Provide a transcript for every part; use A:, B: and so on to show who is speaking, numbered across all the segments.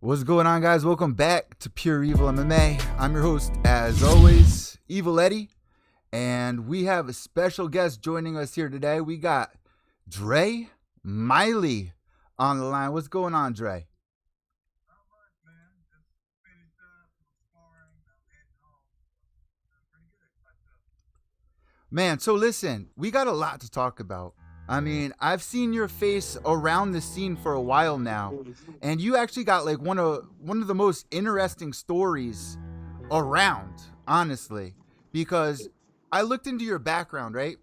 A: What's going on, guys? Welcome back to Pure Evil MMA. I'm your host, as always, Evil Eddie, and we have a special guest joining us here today. We got Dre Miley on the line. What's going on, Dre?
B: Not much, man. Just finished up some sparring. I'm heading home. I'm pretty good myself.
A: Man, so listen, we got a lot to talk about. I mean, I've seen your face around the scene for a while now, and you actually got like one of the most interesting stories around, honestly, because I looked into your background, right?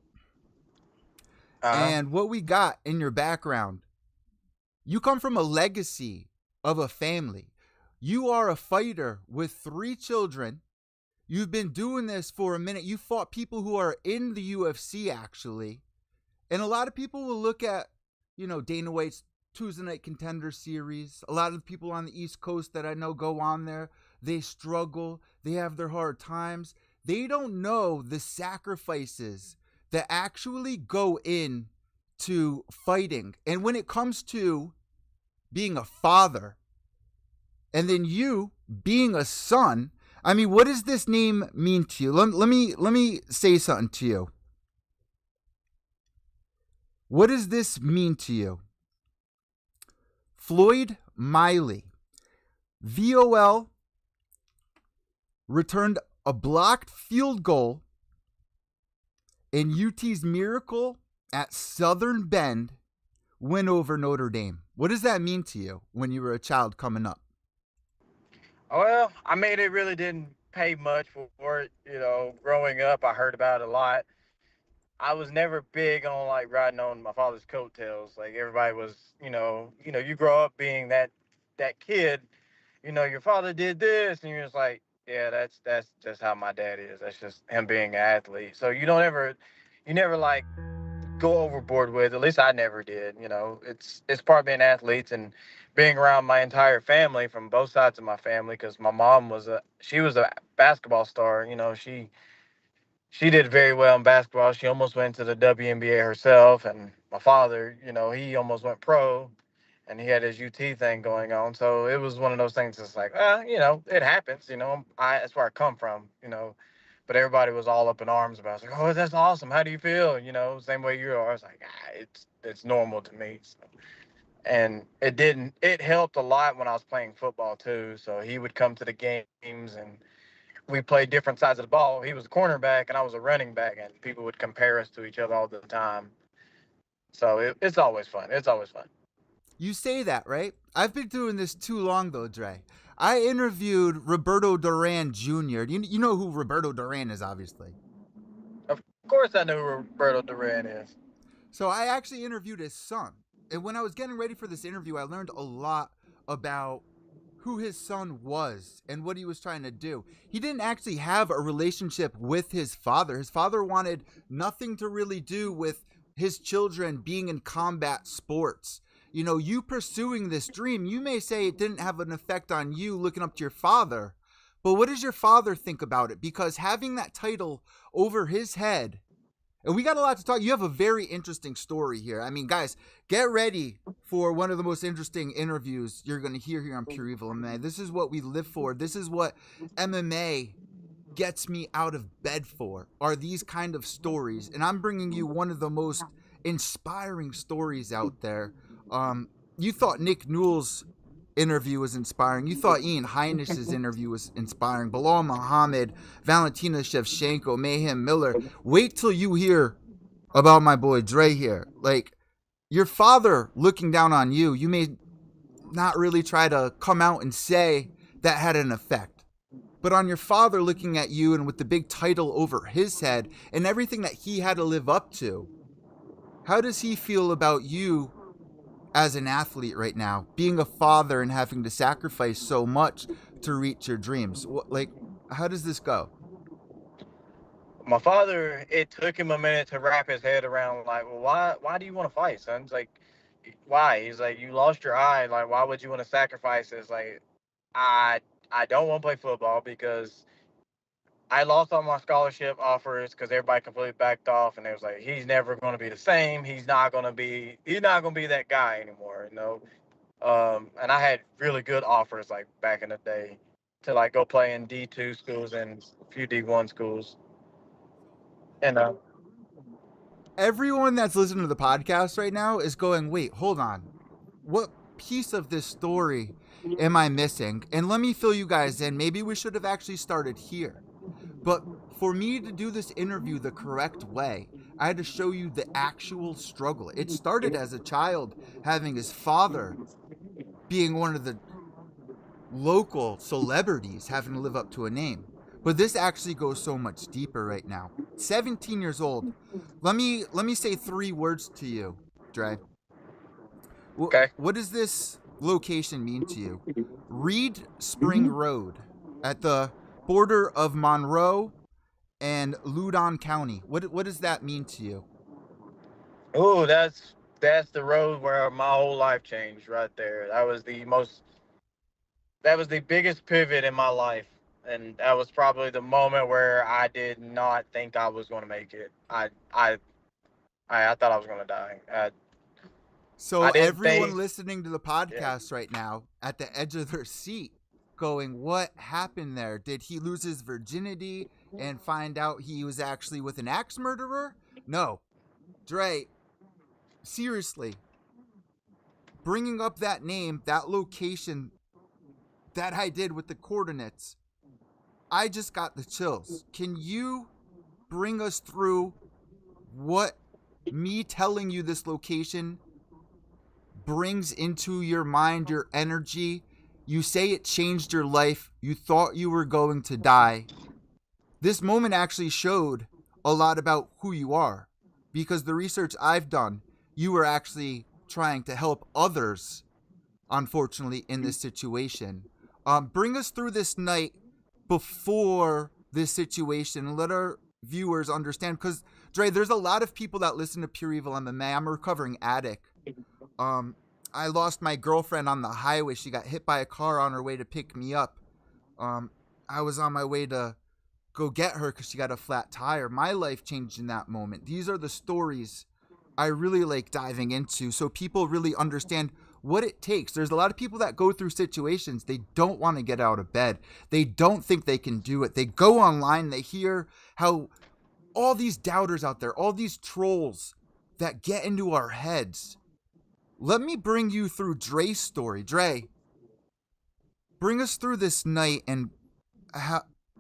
B: Uh-huh.
A: And what we got in your background, you come from a legacy of a family. You are a fighter with 3 children. You've been doing this for a minute. You fought people who are in the UFC, actually. And a lot of people will look at, Dana White's Tuesday Night Contender series. A lot of the people on the East Coast that I know go on there. They struggle. They have their hard times. They don't know the sacrifices that actually go in to fighting. And when it comes to being a father, and then you being a son, I mean, what does this name mean to you? Let me say something to you. What does this mean to you? Floyd Miley, VOL, returned a blocked field goal in UT's miracle at Southern Bend win over Notre Dame. What does that mean to you when you were a child coming up?
B: Well, I mean, it really didn't pay much for it. Growing up, I heard about it a lot. I was never big on like riding on my father's coattails. Like everybody was, you grow up being that kid. Your father did this, and you're just like, yeah, that's just how my dad is. That's just him being an athlete. So you never like go overboard with. At least I never did. It's part of being athletes and being around my entire family from both sides of my family. Because my mom was a basketball star. She did very well in basketball. She almost went to the WNBA herself. And my father, he almost went pro, and he had his UT thing going on. So it was one of those things that's like, it happens. That's where I come from. But everybody was all up in arms about it. It's like, oh, that's awesome. How do you feel? Same way you are. I was like, it's normal to me. So, and it didn't. It helped a lot when I was playing football too. So he would come to the games, and we played different sides of the ball. He was a cornerback, and I was a running back, and people would compare us to each other all the time. So it's always fun. It's always fun.
A: You say that, right? I've been doing this too long, though, Dre. I interviewed Roberto Duran Jr. You know who Roberto Duran is, obviously.
B: Of course, I know who Roberto Duran is.
A: So I actually interviewed his son. And when I was getting ready for this interview, I learned a lot about who his son was and what he was trying to do. He didn't actually have a relationship with his father. His father wanted nothing to really do with his children being in combat sports. You pursuing this dream, you may say it didn't have an effect on you looking up to your father, but what does your father think about it? Because having that title over his head, and we got a lot to talk. You have a very interesting story here. I mean, guys, get ready for one of the most interesting interviews you're going to hear here on Pure Evil MMA. This is what we live for. This is what MMA gets me out of bed for, are these kind of stories. And I'm bringing you one of the most inspiring stories out there. You thought Nick Newell's interview was inspiring. You thought Ian Heinish's interview was inspiring. Bilal Muhammad, Valentina Shevchenko, Mayhem Miller. Wait till you hear about my boy Dre here. Like, your father looking down on you, you may not really try to come out and say that had an effect. But on your father looking at you and with the big title over his head and everything that he had to live up to, how does he feel about you as an athlete right now, being a father and having to sacrifice so much to reach your dreams? Like, how does this go?
B: My father, it took him a minute to wrap his head around, like, well, why do you want to fight, son? It's like, why? He's like, you lost your eye. Like, why would you want to sacrifice this? Like, I I don't want to play football because I lost all my scholarship offers because everybody completely backed off, and it was like, he's never going to be the same. He's not going to be that guy anymore. And I had really good offers like back in the day to like go play in D2 schools and a few D1 schools. And
A: Everyone that's listening to the podcast right now is going, wait, hold on. What piece of this story am I missing? And let me fill you guys in. Maybe we should have actually started here. But for me to do this interview the correct way, I had to show you the actual struggle. It started as a child having his father being one of the local celebrities having to live up to a name. But this actually goes so much deeper right now. 17 years old. Let me say 3 words to you, Dre.
B: okay.
A: What does this location mean to you? Reed Spring Road at the border of Monroe and Loudoun County. What does that mean to you?
B: Oh, that's the road where my whole life changed right there. That was the biggest pivot in my life. And that was probably the moment where I did not think I was going to make it. I thought I was going to die.
A: So
B: I didn't
A: everyone
B: think,
A: listening to the
B: yeah.
A: podcast right now at the edge of their seat going, what happened there? Did he lose his virginity and find out he was actually with an axe murderer? No. Dre, seriously, bringing up that name, that location that I did with the coordinates, I just got the chills. Can you bring us through what me telling you this location brings into your mind, your energy? You say it changed your life. You thought you were going to die. This moment actually showed a lot about who you are, because the research I've done, you were actually trying to help others, unfortunately, in this situation. Bring us through this night before this situation and let our viewers understand, because Dre, there's a lot of people that listen to Pure Evil MMA. I'm a recovering addict. um I lost my girlfriend on the highway. She got hit by a car on her way to pick me up. um I was on my way to go get her because she got a flat tire. My life changed in that moment. These are the stories I really like diving into so people really understand what it takes. There's a lot of people that go through situations, they don't want to get out of bed. They don't think they can do it. They go online, they hear how all these doubters out there, all these trolls that get into our heads. Let me bring you through Dre's story. Dre, bring us through this night and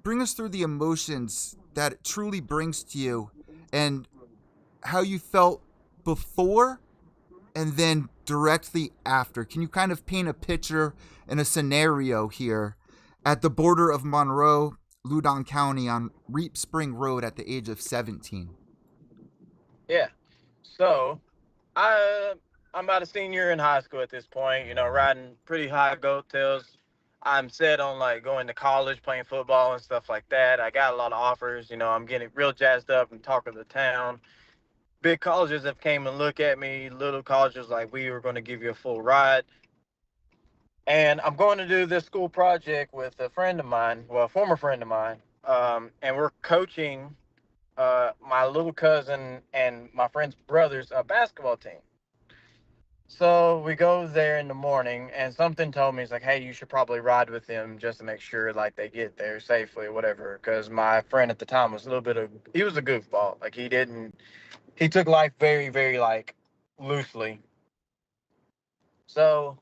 A: bring us through the emotions that it truly brings to you and how you felt before and then directly after. Can you kind of paint a picture and a scenario here at the border of Monroe, Loudoun County on Reap Spring Road at the age of 17?
B: Yeah. So I I'm about a senior in high school at this point. Riding pretty high goat tails. I'm set on like going to college, playing football and stuff like that. I got a lot of offers. I'm getting real jazzed up and talk of the town. Big colleges have came and look at me. Little colleges like, we were going to give you a full ride. And I'm going to do this school project with a friend of mine, well, a former friend of mine. And we're coaching my little cousin and my friend's brother's basketball team. So we go there in the morning, and something told me, it's like, hey, you should probably ride with them just to make sure like they get there safely or whatever. Because my friend at the time was he was a goofball. Like he took life very, very like loosely. So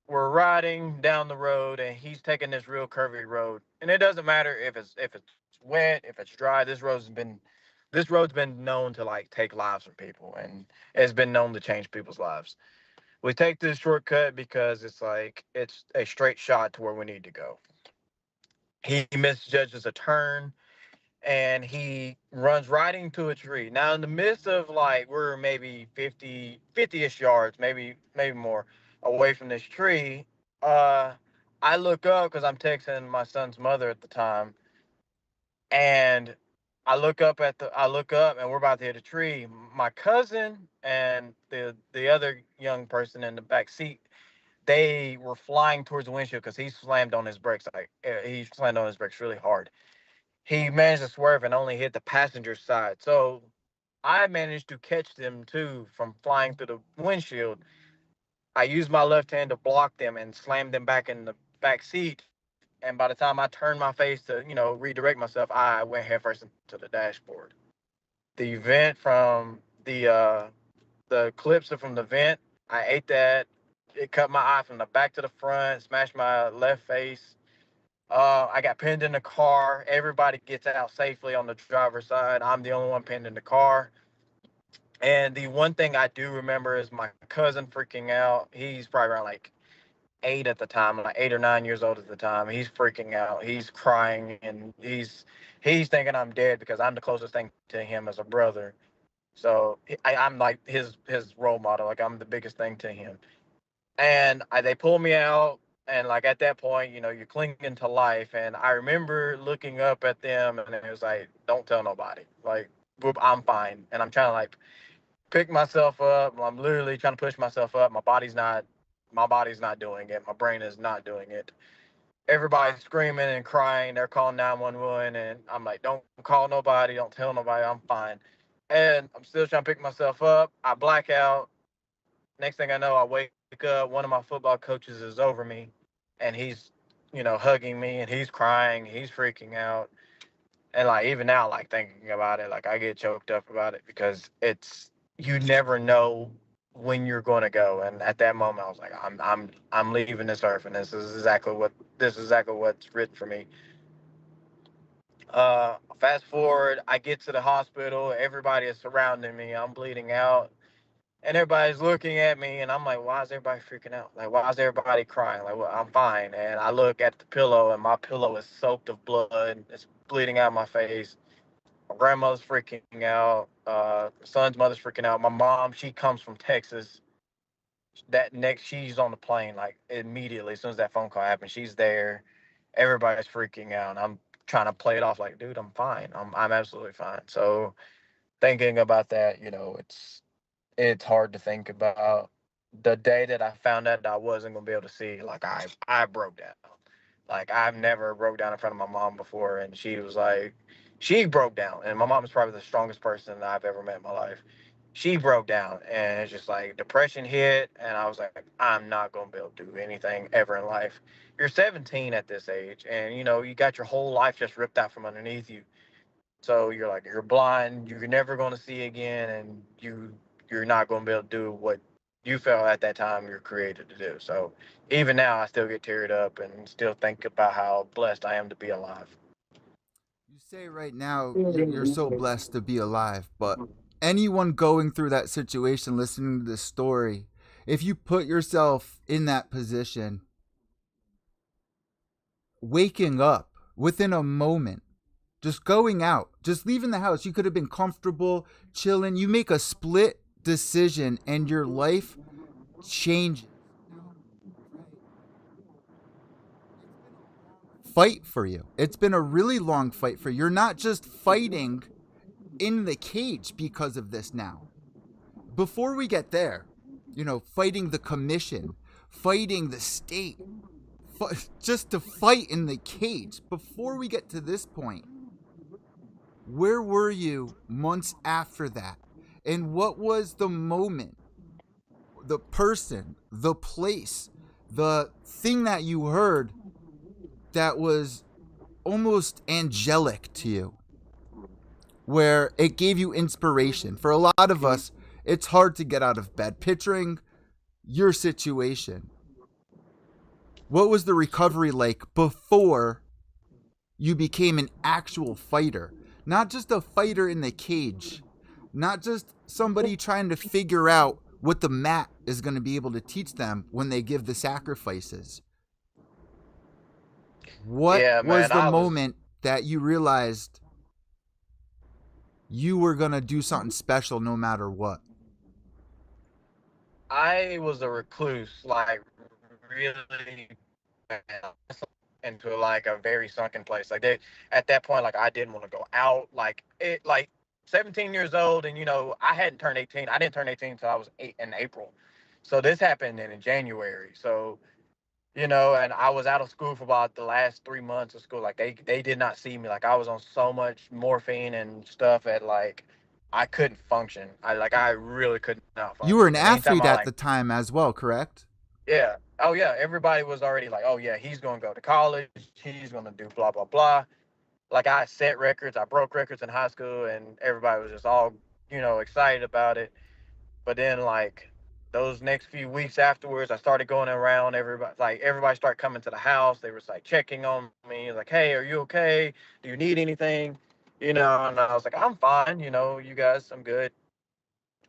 B: we're riding down the road, and he's taking this real curvy road, and it doesn't matter if it's wet, if it's dry. This road's been known to like take lives from people, and it's been known to change people's lives. We take this shortcut because it's a straight shot to where we need to go. He misjudges a turn, and he runs right into a tree. Now, in the midst of like, we're maybe 50-ish yards, maybe more away from this tree. uh I look up because I'm texting my son's mother at the time, and I look up, and we're about to hit a tree. My cousin and the other young person in the back seat, they were flying towards the windshield because he slammed on his brakes really hard. He managed to swerve and only hit the passenger side. So I managed to catch them too from flying through the windshield. I used my left hand to block them and slam them back in the back seat. And by the time I turned my face to, redirect myself, I went headfirst into the dashboard. The vent from the clips are from the vent. I ate that. It cut my eye from the back to the front, smashed my left face. I got pinned in the car. Everybody gets out safely on the driver's side. I'm the only one pinned in the car. And the one thing I do remember is my cousin freaking out. He's probably around like 8 at the time, like 8 or 9 years old at the time. He's freaking out. He's crying, and he's thinking I'm dead because I'm the closest thing to him as a brother. So I'm like his role model. Like I'm the biggest thing to him. And they pull me out, and like at that point, you're clinging to life. And I remember looking up at them, and it was like, "Don't tell nobody." Like, I'm fine, and I'm trying to like pick myself up. I'm literally trying to push myself up. My body's not doing it. My brain is not doing it. Everybody's screaming and crying. They're calling 911, and I'm like, "Don't call nobody. Don't tell nobody. I'm fine." And I'm still trying to pick myself up. I black out. Next thing I know, I wake up. One of my football coaches is over me, and he's, hugging me, and he's crying. He's freaking out. And like even now, like thinking about it, like I get choked up about it because you never know when you're going to go. And at that moment, I was like, I'm leaving this earth, and this is exactly what's written for me. Fast forward, I get to the hospital. Everybody is surrounding me. I'm bleeding out, and everybody's looking at me, and I'm like, why is everybody freaking out? Like, why is everybody crying? Like, well, I'm fine. And I look at the pillow, and my pillow is soaked of blood. It's bleeding out my face. My grandmother's freaking out. Son's mother's freaking out. My mom, she comes from Texas. She's on the plane like immediately as soon as that phone call happened. She's there. Everybody's freaking out. And I'm trying to play it off like, dude, I'm fine. I'm absolutely fine. So thinking about that, it's hard to think about. The day that I found out that I wasn't gonna be able to see, like I broke down. Like I've never broke down in front of my mom before, and she broke down. And my mom is probably the strongest person that I've ever met in my life. She broke down, and it's just like depression hit, and I was like, I'm not gonna be able to do anything ever in life. You're 17 at this age, and you got your whole life just ripped out from underneath you. So you're like you're blind, you're never gonna see again, and you're not gonna be able to do what you felt at that time you're created to do. So even now, I still get teared up and still think about how blessed I am to be alive.
A: You say right now you're so blessed to be alive, but anyone going through that situation, listening to this story, if you put yourself in that position, waking up within a moment, just going out, just leaving the house, you could have been comfortable, chilling. You make a split decision and your life changes. Fight for you. It's been a really long fight for you. You're not just fighting in the cage because of this now. Before we get there, fighting the commission, fighting the state, just to fight in the cage. Before we get to this point, where were you months after that? And what was the moment, the person, the place, the thing that you heard that was almost angelic to you, where it gave you inspiration? For a lot of us, it's hard to get out of bed. Picturing your situation, what was the recovery like before you became an actual fighter? Not just a fighter in the cage, not just somebody trying to figure out what the mat is going to be able to teach them when they give the sacrifices. What
B: Yeah,
A: was
B: man,
A: the moment that you realized you were going to do something special no matter what?
B: I was a recluse, like really bad, into like a very sunken place. Like at that point, like I didn't want to go out. Like 17 years old, and I hadn't turned 18. I didn't turn 18 until I was 8 in April. So this happened in January. So and I was out of school for about the last 3 months of school. Like they did not see me. Like I was on so much morphine and stuff at like I couldn't function. I really could not
A: You were
B: function.
A: an
B: And anytime
A: athlete
B: I
A: at
B: like
A: the time as well, correct?
B: Yeah. Oh yeah. Everybody was already like, oh yeah, he's gonna go to college. He's gonna do blah blah blah. Like I set records. I broke records in high school, and everybody was just all excited about it. But then like those next few weeks afterwards, I started going around. Everybody started coming to the house. They was like checking on me, like, hey, are you okay? Do you need anything? And I was like, I'm fine. You guys, I'm good.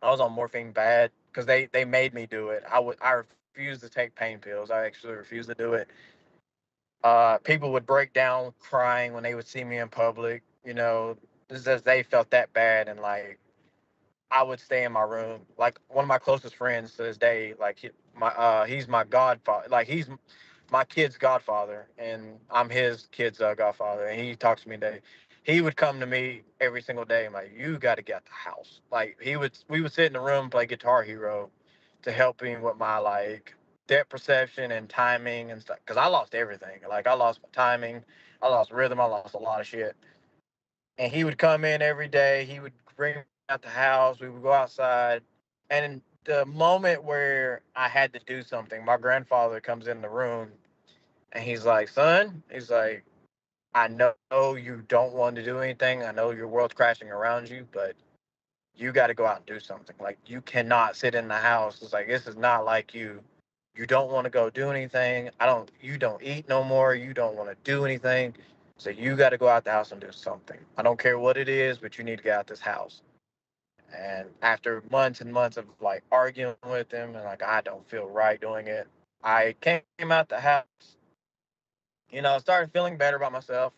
B: I was on morphine bad because they made me do it. I refused to take pain pills. I actually refused to do it. People would break down crying when they would see me in public. Just as they felt that bad, and like I would stay in my room. Like one of my closest friends to this day, like he's my godfather. Like he's my kid's godfather, and I'm his kid's godfather. And he talks to me today. He would come to me every single day. I'm like, you got to get out the house. Like we would sit in the room and play Guitar Hero to help him with my like depth perception and timing and stuff. Because I lost everything. Like I lost my timing, I lost rhythm, I lost a lot of shit. And he would come in every day. He would bring me out the house. We would go outside. And in the moment where I had to do something, my grandfather comes in the room and he's like, son, he's like, I know you don't want to do anything. I know your world's crashing around you, but you got to go out and do something. Like, you cannot sit in the house. It's like, this is not like you. You don't want to go do anything. You don't eat no more. You don't want to do anything. So you got to go out the house and do something. I don't care what it is, but you need to get out this house. And after months and months of like arguing with him and like, I don't feel right doing it, I came out the house, started feeling better about myself.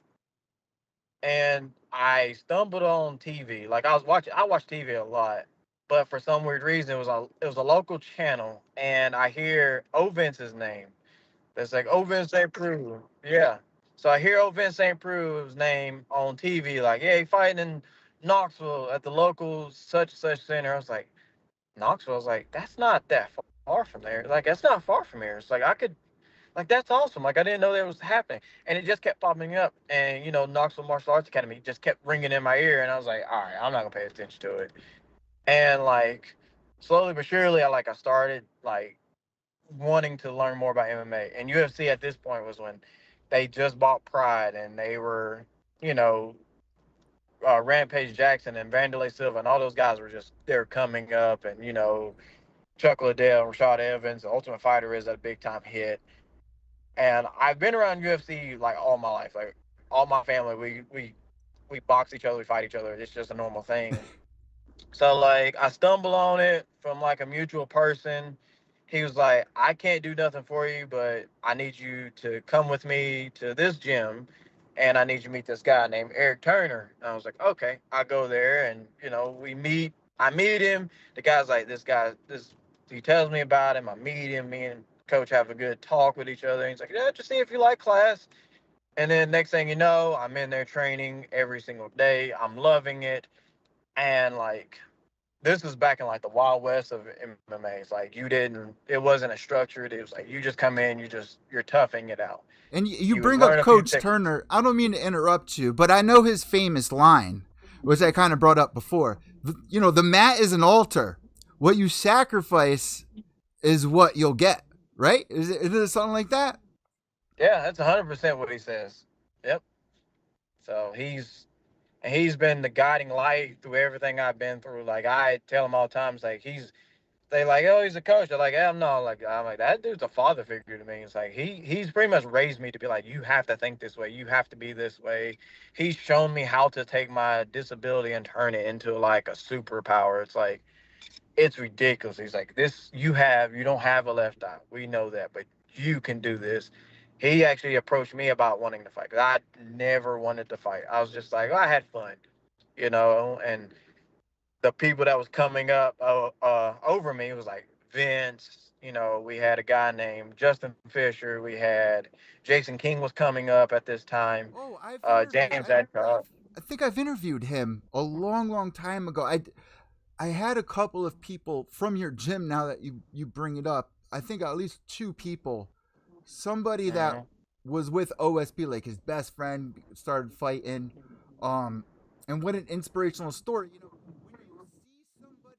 B: And I stumbled on TV. Like I watch TV a lot, but for some weird reason, it was a local channel, and I hear Ovince's name. It's like Ovin St. Preux. Yeah. So I hear Ovin St. Preux's name on TV, like, yeah, he fighting in Knoxville at the local such and such center. I was like, Knoxville. I was like, that's not that far from there. Like, that's not far from here. It's like I could like that's awesome. Like I didn't know that was happening, and it just kept popping up. And Knoxville Martial Arts Academy just kept ringing in my ear, and I was like, all right, I'm not gonna pay attention to it. And like slowly but surely, I started like wanting to learn more about MMA. And UFC at this point was when they just bought Pride, and they were, you know, Rampage Jackson and Vanderlei Silva, and all those guys were just they're coming up, and Chuck Liddell, Rashad Evans, the Ultimate Fighter is a big time hit. And I've been around UFC like all my life. Like all my family, we box each other, we fight each other. It's just a normal thing. So like I stumble on it from like a mutual person. He was like, I can't do nothing for you, but I need you to come with me to this gym, and I need you to meet this guy named Eric Turner. And I was like, okay. I go there, and we meet. I meet him. The guy's like, this guy, this. He tells me about him. I meet him. Me and coach have a good talk with each other. And he's like, yeah, just see if you like class. And then next thing you know, I'm in there training every single day. I'm loving it, and like this was back in like the wild west of MMA. It's like it wasn't a structured. It was like you just come in, you're toughing it out.
A: And you
B: You would
A: bring up
B: learn a few
A: Coach
B: techniques.
A: Turner. I don't mean to interrupt you, but I know his famous line, which I kind of brought up before. The mat is an altar. What you sacrifice is what you'll get, right? Is it something like that?
B: Yeah, that's 100% what he says. Yep. So he's been the guiding light through everything I've been through. Like I tell him all the time, it's like they like, oh, he's a coach. They're like, I'm not. Like I'm like that dude's a father figure to me. It's like he's pretty much raised me to be like, you have to think this way, you have to be this way. He's shown me how to take my disability and turn it into like a superpower. It's like it's ridiculous. He's like, you don't have a left eye. We know that, but you can do this. He actually approached me about wanting to fight because I never wanted to fight. I was just like, I had fun, and the people that was coming up over me was like Vince. We had a guy named Justin Fisher. We had Jason King was coming up at this time.
A: Oh, I've interviewed.
B: James Adcock.
A: I think I've interviewed him a long, long time ago. I had a couple of people from your gym. Now that you bring it up, I think at least two people. Somebody that
B: Mhm.
A: was with OSP, like his best friend, started fighting. Um, and what an inspirational story. When you see somebody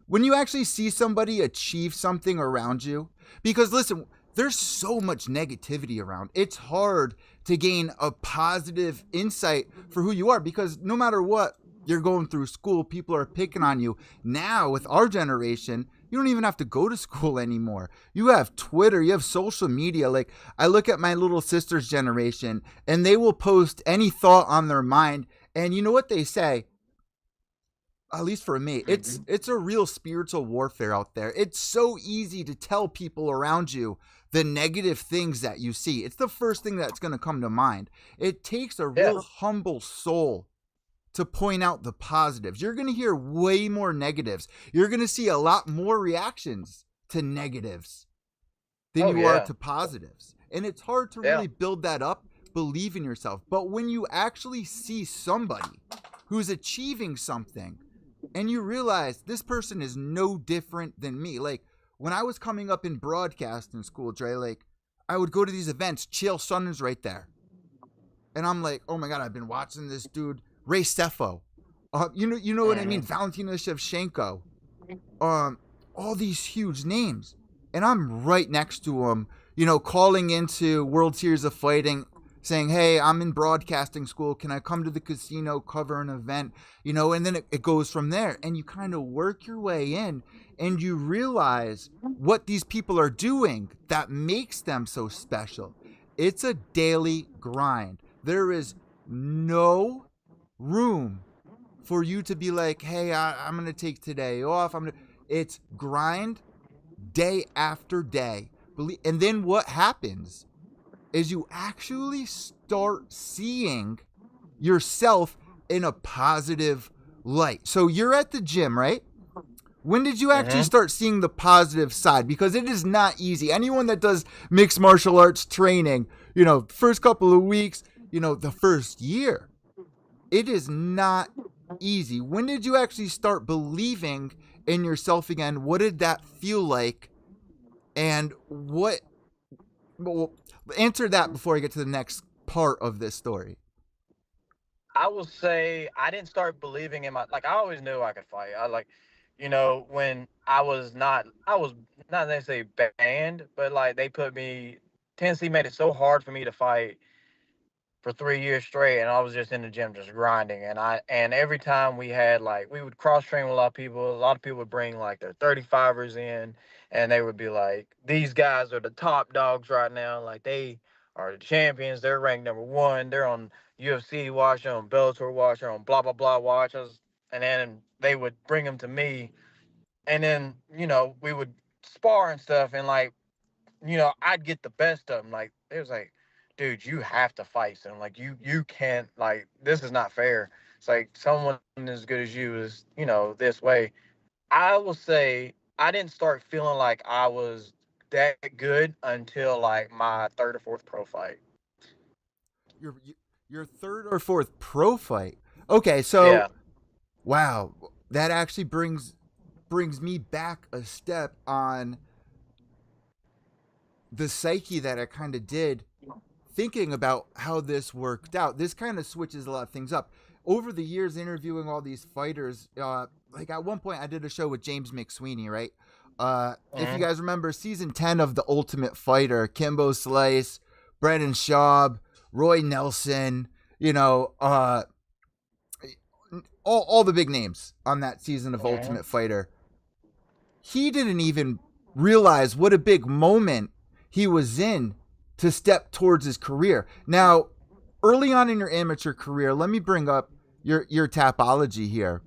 A: when you actually see somebody achieve something around you, because listen, there's so much negativity around. It's hard to gain a positive insight for who you are because no matter what you're going through school, people are picking on you. Now, with our generation, you don't even have to go to school anymore. You have Twitter, you have social media. Like, I look at my little sister's generation, and they will post any thought on their mind. And you know what they say? At least for me, it's a real spiritual warfare out there. It's so easy to tell people around you the negative things that you see. It's the first thing that's going to come to mind. It takes a real humble soul to point out the positives. You're going to hear way more negatives. You're going to see a lot more reactions to negatives than you are to positives. And it's hard to really build that up, believe in yourself. But when you actually see somebody who's achieving something and you realize this person is no different than me. Like, when I was coming up in broadcasting school, Dre, like, I would go to these events. Chael Sonnen's right there. And I'm like, oh my God, I've been watching this dude, Ray Steffo. You know what I mean? Valentina Shevchenko. All these huge names. And I'm right next to him, calling into World Series of Fighting, saying, hey, I'm in broadcasting school. Can I come to the casino, cover an event? And then it goes from there. And you kind of work your way in and you realize what these people are doing that makes them so special. It's a daily grind. There is no room for you to be like, hey, I'm going to take today off. It's grind day after day. And then what happens is you actually start seeing yourself in a positive light. So you're at the gym, right? When did you actually start seeing the positive side? Because it is not easy. Anyone that does mixed martial arts training, first couple of weeks, the first year, it is not easy. When did you actually start believing in yourself again? What did that feel like? And well, answer that before I get to the next part of this story.
B: I will say I didn't start believing in I always knew I could fight. When I was not necessarily banned, but like they put me, Tennessee made it so hard for me to fight for 3 years straight, and I was just in the gym just grinding. And every time we would cross train with a lot of people would bring like their 35ers in, and they would be like, these guys are the top dogs right now, like they are the champions, they're ranked number one, they're on UFC watch, they're on Bellator watch, they're on blah blah blah watches. And then they would bring them to me, and then we would spar and stuff, and I'd get the best of them. Like, it was like, dude, you have to fight soon. Like, you can't, like, this is not fair. It's like someone as good as you is, this way. I will say I didn't start feeling like I was that good until like my third or fourth pro fight.
A: Your third or fourth pro fight. Okay, so
B: Yeah.
A: wow, that actually brings me back a step on the psyche that I kind of did thinking about how this worked out. This kind of switches a lot of things up. Over the years, interviewing all these fighters, like at one point I did a show with James McSweeney, right? If you guys remember season 10 of The Ultimate Fighter, Kimbo Slice, Brendan Schaub, Roy Nelson, all the big names on that season of Ultimate Fighter. He didn't even realize what a big moment he was in to step towards his career. Now, early on in your amateur career, let me bring up your Tapology here.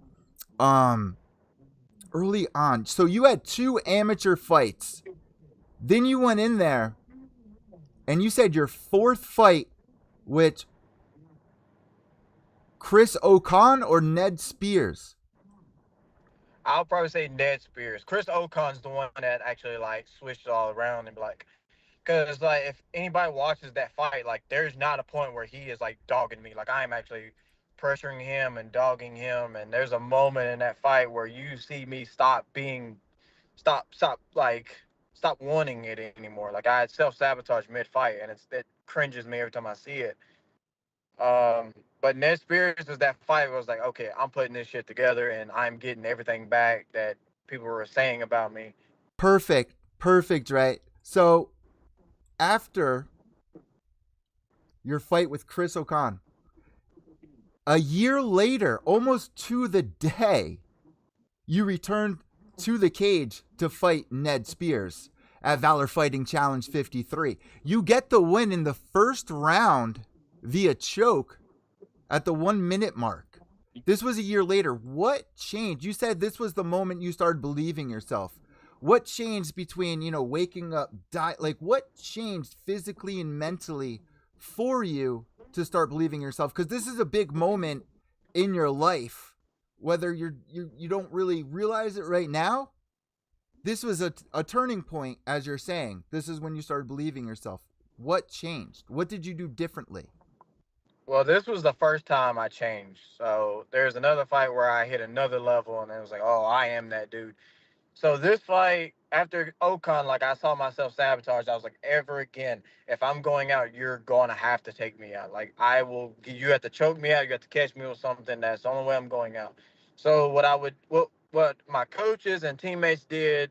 A: Early on, so you had 2 amateur fights. Then you went in there and you said your 4th fight with Chris Ocon or Ned Spears?
B: I'll probably say Ned Spears. Chris Ocon's the one that actually like switched it all around and be like, because like if anybody watches that fight, like there's not a point where he is like dogging me. Like I'm actually pressuring him and dogging him, and there's a moment in that fight where you see me stop wanting it anymore. Like I self-sabotage mid-fight, and it cringes me every time I see it. But Ned Spears was that fight where I was like, okay, I'm putting this shit together and I'm getting everything back that people were saying about me.
A: Perfect. Perfect, right? So after your fight with Chris O'Con, a year later, almost to the day, you returned to the cage to fight Ned Spears at Valor Fighting Challenge 53. You get the win in the first round via choke at the 1 minute mark. This was a year later. What changed? You said this was the moment you started believing yourself. What changed between, waking up, like what changed physically and mentally for you to start believing yourself? Because this is a big moment in your life. Whether you don't really realize it right now, this was a turning point, as you're saying. This is when you started believing yourself. What changed? What did you do differently?
B: Well, this was the first time I changed. So there's another fight where I hit another level, and it was like, oh, I am that dude. So this fight after Ocon, like I saw myself sabotage. I was like, ever again, if I'm going out, you're gonna have to take me out. Like I will. You have to choke me out. You have to catch me with something. That's the only way I'm going out. So what my coaches and teammates did,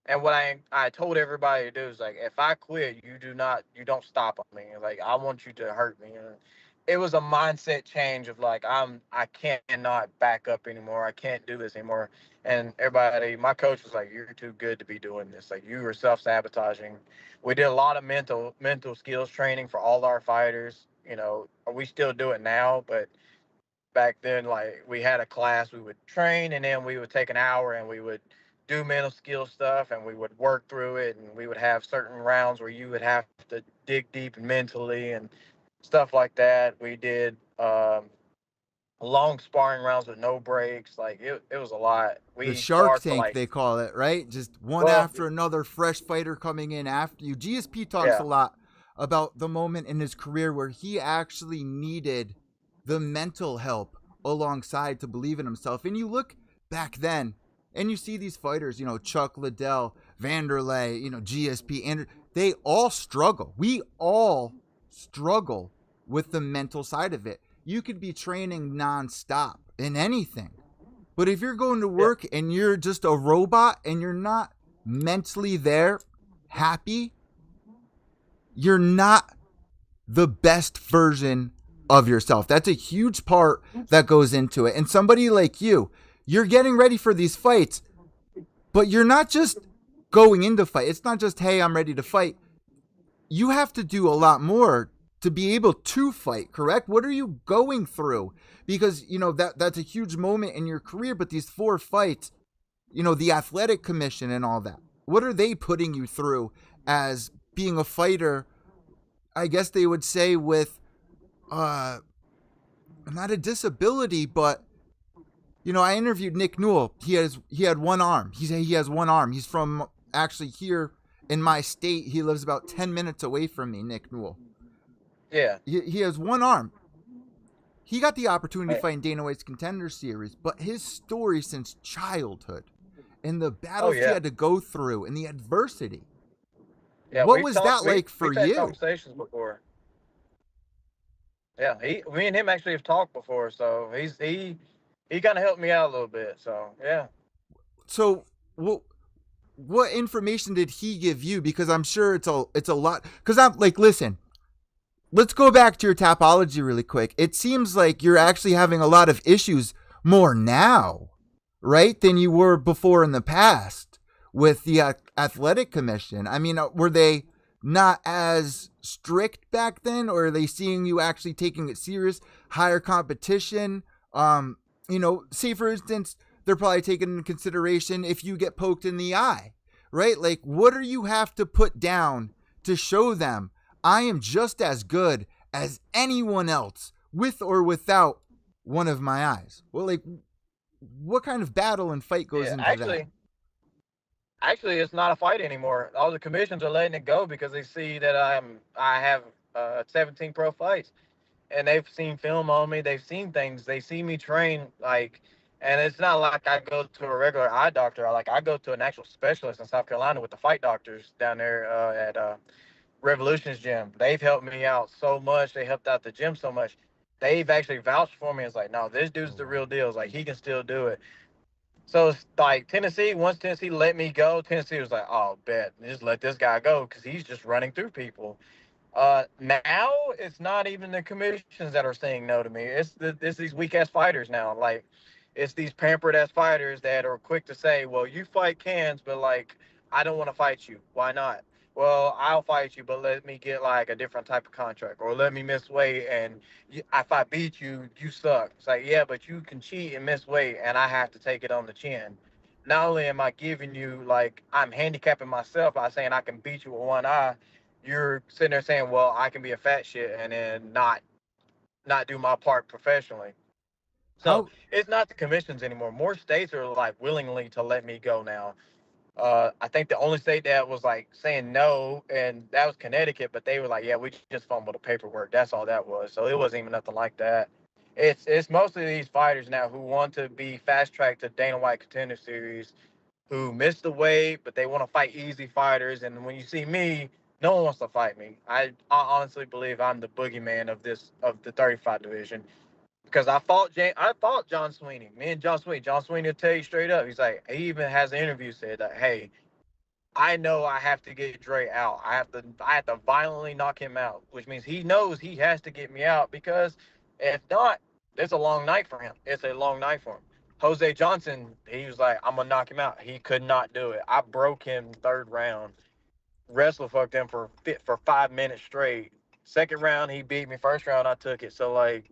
B: and what I told everybody to do is like, if I quit, you don't stop me. Like I want you to hurt me. And it was a mindset change of like I cannot back up anymore. I can't do this anymore. And everybody, my coach was like, "You're too good to be doing this. Like you were self-sabotaging." We did a lot of mental skills training for all our fighters. We still do it now, but back then, like we had a class, we would train, and then we would take an hour and we would do mental skill stuff, and we would work through it, and we would have certain rounds where you would have to dig deep mentally and stuff like that. We did long sparring rounds with no breaks. Like it was a lot.
A: The
B: We
A: Shark
B: sparred for
A: Tank,
B: like,
A: they call it, right? Just one
B: well,
A: after another, fresh fighter coming in after you. GSP talks
B: yeah,
A: a lot about the moment in his career where he actually needed the mental help alongside to believe in himself. And you look back then and you see these fighters, Chuck Liddell, Vanderlei, GSP, and they all struggle. We all struggle with the mental side of it. You could be training nonstop in anything. But if you're going to
B: yeah,
A: work and you're just a robot and you're not mentally there, happy, you're not the best version of yourself. That's a huge part that goes into it. And somebody like you're getting ready for these fights, but you're not just going into fight. It's not just, hey, I'm ready to fight. You have to do a lot more to be able to fight, correct? What are you going through? Because, that's a huge moment in your career, but these 4 fights, the athletic commission and all that, what are they putting you through as being a fighter? I guess they would say with not a disability, but I interviewed Nick Newell. He had one arm. He said he has one arm. He's from actually here in my state. He lives about 10 minutes away from me, Nick Newell.
B: yeah.
A: He has one arm. He got the opportunity to
B: Right.
A: fight in Dana White's Contender Series, but his story since childhood and the
B: Oh
A: battles he
B: yeah,
A: had to go through and the adversity,
B: yeah.
A: what was that like for
B: We've had
A: you?
B: conversations before. Yeah, me and him actually have talked before, so he kind of helped me out a little bit. So yeah.
A: So, what information did he give you? Because I'm sure it's a lot. Because I'm like, listen, let's go back to your topology really quick. It seems like you're actually having a lot of issues more now, right, than you were before in the past with the athletic commission. I mean, were they not as strict back then, or are they seeing you actually taking it serious, higher competition? Say for instance, they're probably taking into consideration if you get poked in the eye, right? Like, what do you have to put down to show them I am just as good as anyone else with or without one of my eyes? Well, like, what kind of battle and fight goes
B: Yeah,
A: into that?
B: actually, it's not a fight anymore. All the commissions are letting it go because they see that I have 17 pro fights, and they've seen film on me. They've seen things. They see me train like, and it's not like I go to a regular eye doctor. I go to an actual specialist in South Carolina with the fight doctors down there at Revolution's gym. They've helped me out so much. They helped out the gym so much. They've actually vouched for me. It's like, no, this dude's
A: Oh
B: the
A: wow.
B: real deal. It's like he can still do it. So it's like Tennessee. Once Tennessee let me go, Tennessee was like, "Oh, bet, just let this guy go because he's just running through people." Now it's not even the commissions that are saying no to me. It's these weak ass fighters now. Like, it's these pampered ass fighters that are quick to say, "Well, you fight cans, but like, I don't want to fight you. Why not?" Well, I'll fight you, but let me get like a different type of contract, or let me miss weight, and if I beat you, you suck. It's like, yeah, but you can cheat and miss weight, and I have to take it on the chin. Not only am I giving you like I'm handicapping myself by saying I can beat you with one eye, you're sitting there saying, "Well, I can be a fat shit and then not do my part professionally." So
A: How
B: it's not the commissions anymore. More states are like willingly to let me go now. I think the only state that was like saying no, and that was Connecticut, but they were like, "Yeah, we just fumbled the paperwork. That's all that was." So it wasn't even nothing like that. It's mostly these fighters now who want to be fast tracked to Dana White Contender Series, who miss the weight, but they want to fight easy fighters. And when you see me, no one wants to fight me. I honestly believe I'm the boogeyman of the 35 division because I fought John Sweeney. Me and John Sweeney will tell you straight up. He's like, he even has an interview said that, "Hey, I know I have to get Dre out. I have to violently knock him out," which means he knows he has to get me out because if not, it's a long night for him. It's a long night for him. Jose Johnson, he was like, "I'm gonna knock him out." He could not do it. I broke him third round. Wrestle fucked him for 5 minutes straight. Second round, he beat me. First round, I took it. So like,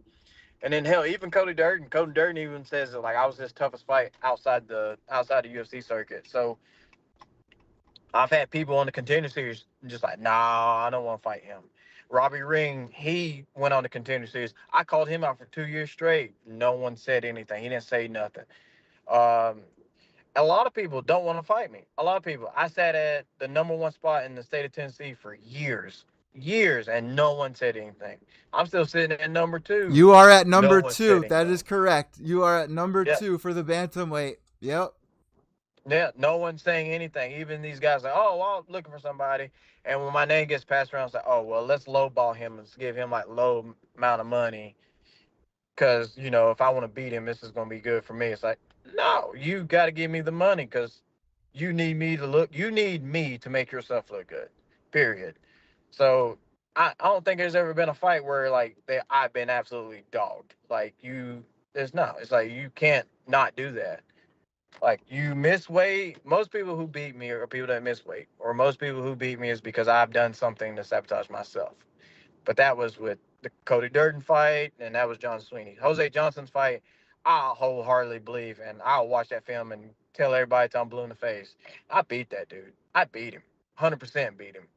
B: and then hell, even Cody Durden even says that like I was his toughest fight outside the UFC circuit. So I've had people on the contender series just like, "Nah, I don't want to fight him." Robbie Ring, he went on the contender series. I called him out for 2 years straight. No one said anything. He didn't say nothing. Um, a lot of people don't want to fight me. A lot of people. I sat at the number one spot in the state of Tennessee for years, and no one said anything. I'm still sitting at number two.
A: you are at
B: No
A: number
B: one said
A: 2. That
B: anything.
A: is correct. You are at number
B: Yeah,
A: 2 for the bantamweight. Yep.
B: yeah, no one's saying anything. Even these guys like, "Oh, well, I'm looking for somebody." And when my name gets passed around, it's like, "Oh, well, let's lowball him and give him like low amount of money because if I want to beat him, this is gonna be good for me." It's like, no, you got to give me the money because you need me to make yourself look good. Period. So I don't think there's ever been a fight where like I've been absolutely dogged. Like there's no. It's like you can't not do that. Like you miss weight. Most people who beat me are people that miss weight, or most people who beat me is because I've done something to sabotage myself. But that was with the Cody Durden fight, and that was John Sweeney. Jose Johnson's fight, I wholeheartedly believe, and I'll watch that film and tell everybody till I'm blue in the face. I beat that dude. I beat him. 100% beat him.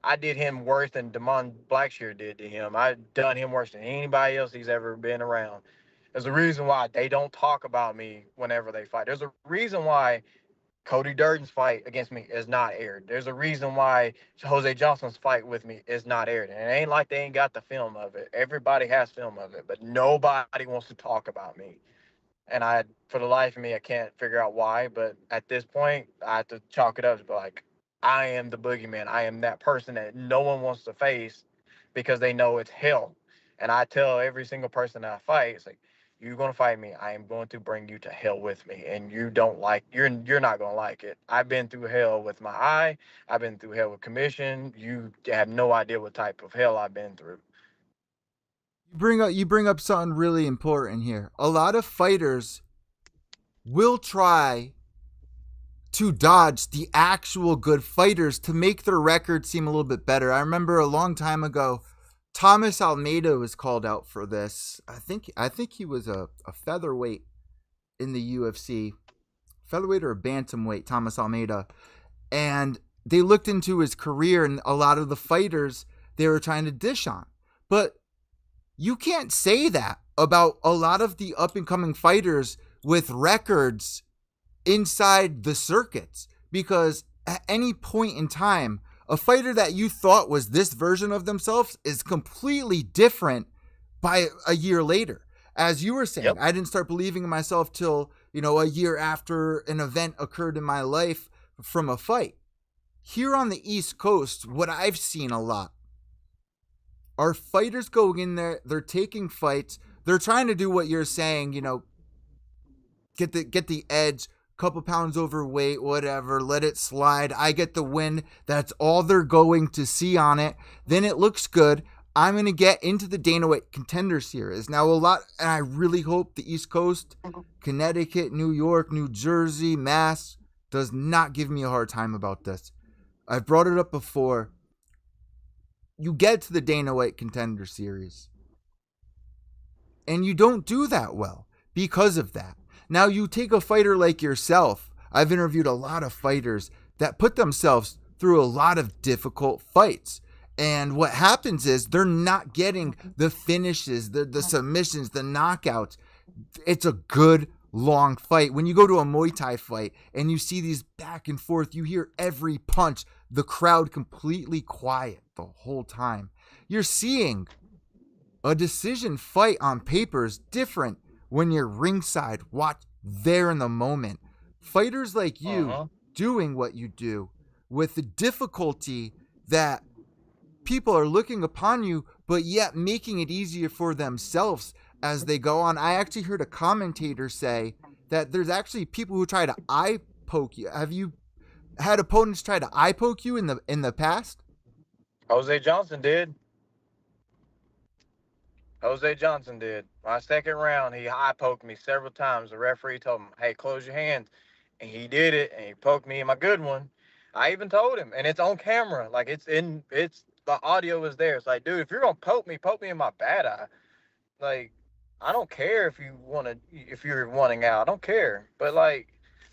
B: I did him worse than Damon Blackshear did to him. I done him worse than anybody else he's ever been around. There's a reason why they don't talk about me whenever they fight. There's a reason why Cody Durden's fight against me is not aired. There's a reason why Jose Johnson's fight with me is not aired. And it ain't like they ain't got the film of it. Everybody has film of it, but nobody wants to talk about me. And for the life of me, I can't figure out why. But at this point, I have to chalk it up to be like, I am the boogeyman. I am that person that no one wants to face because they know it's hell. And I tell every single person that I fight, it's like, "You're gonna fight me. I am going to bring you to hell with me, and you're not gonna like it. I've been through hell with my eye. I've been through hell with commission. You have no idea what type of hell I've been through."
A: You bring up something really important here. A lot of fighters will try to dodge the actual good fighters to make their record seem a little bit better. I remember a long time ago, Thomas Almeida was called out for this. I think he was a featherweight in the UFC, featherweight or a bantamweight, Thomas Almeida, and they looked into his career and a lot of the fighters they were trying to dish on. But you can't say that about a lot of the up and coming fighters with records inside the circuits, because at any point in time, a fighter that you thought was this version of themselves is completely different by a year later. As you were saying,
B: Yep.
A: I didn't start believing in myself till, a year after an event occurred in my life from a fight. Here on the East Coast, what I've seen a lot are fighters going in there, they're taking fights, they're trying to do what you're saying, get the edge, couple pounds overweight, whatever, let it slide. I get the win. That's all they're going to see on it. Then it looks good. I'm going to get into the Dana White Contender Series. Now, and I really hope the East Coast, Connecticut, New York, New Jersey, Mass, does not give me a hard time about this. I've brought it up before. You get to the Dana White Contender Series, and you don't do that well because of that. Now, you take a fighter like yourself. I've interviewed a lot of fighters that put themselves through a lot of difficult fights. And what happens is they're not getting the finishes, the submissions, the knockouts. It's a good, long fight. When you go to a Muay Thai fight and you see these back and forth, you hear every punch, the crowd completely quiet the whole time. You're seeing a decision fight on paper is different when you're ringside, watch there in the moment. Fighters like you doing what you do with the difficulty that people are looking upon you, but yet making it easier for themselves as they go on. I actually heard a commentator say that there's actually people who try to eye poke you. Have you had opponents try to eye poke you in the past?
B: Jose Johnson did. My second round, he eye poked me several times. The referee told him, "Hey, close your hands," and he did it, and he poked me in my good one. I even told him, and it's on camera. Like it's the audio is there. It's like, dude, if you're gonna poke me in my bad eye. Like, I don't care if you're wanting out. I don't care. But like,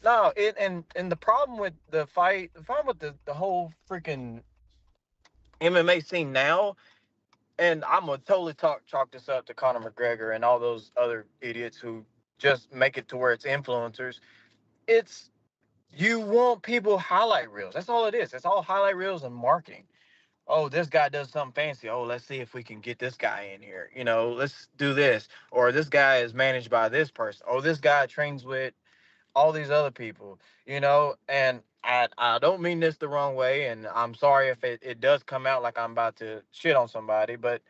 B: no. And the problem with the problem with the whole freaking MMA scene now, and I'm gonna totally chalk this up to Conor McGregor and all those other idiots who just make it to where it's influencers. It's you want people highlight reels. That's all it is. It's all highlight reels and marketing. Oh, this guy does something fancy. Oh, let's see if we can get this guy in here. Let's do this. Or this guy is managed by this person. Oh, this guy trains with all these other people, and I don't mean this the wrong way. And I'm sorry if it does come out like I'm about to shit on somebody, but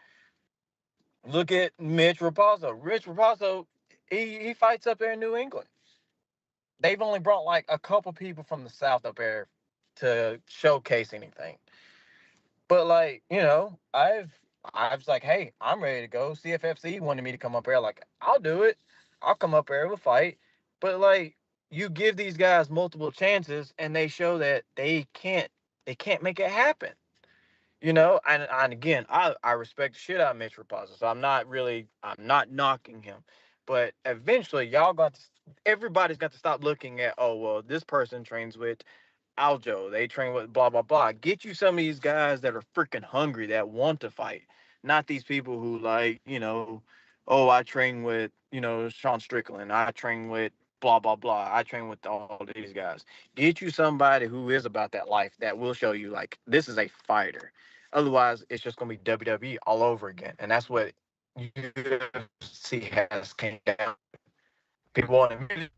B: look at Mitch Raposo. Rich Raposo, he fights up there in New England. They've only brought like a couple people from the South up there to showcase anything. But like, I was like, hey, I'm ready to go. CFFC wanted me to come up here. Like, I'll do it. I'll come up here, we'll fight. But like, you give these guys multiple chances, and they show that they can't make it happen. And again, I respect the shit out of Mitch Raposo, so I'm not knocking him. But eventually, everybody's got to stop looking at, oh well, this person trains with Aljo, they train with blah blah blah. Get you some of these guys that are freaking hungry, that want to fight, not these people who oh, I train with Sean Strickland, I train with blah blah blah, I train with all these guys. Get you somebody who is about that life, that will show you like this is a fighter. Otherwise, it's just gonna be WWE all over again, and that's what UFC has came down. People want to.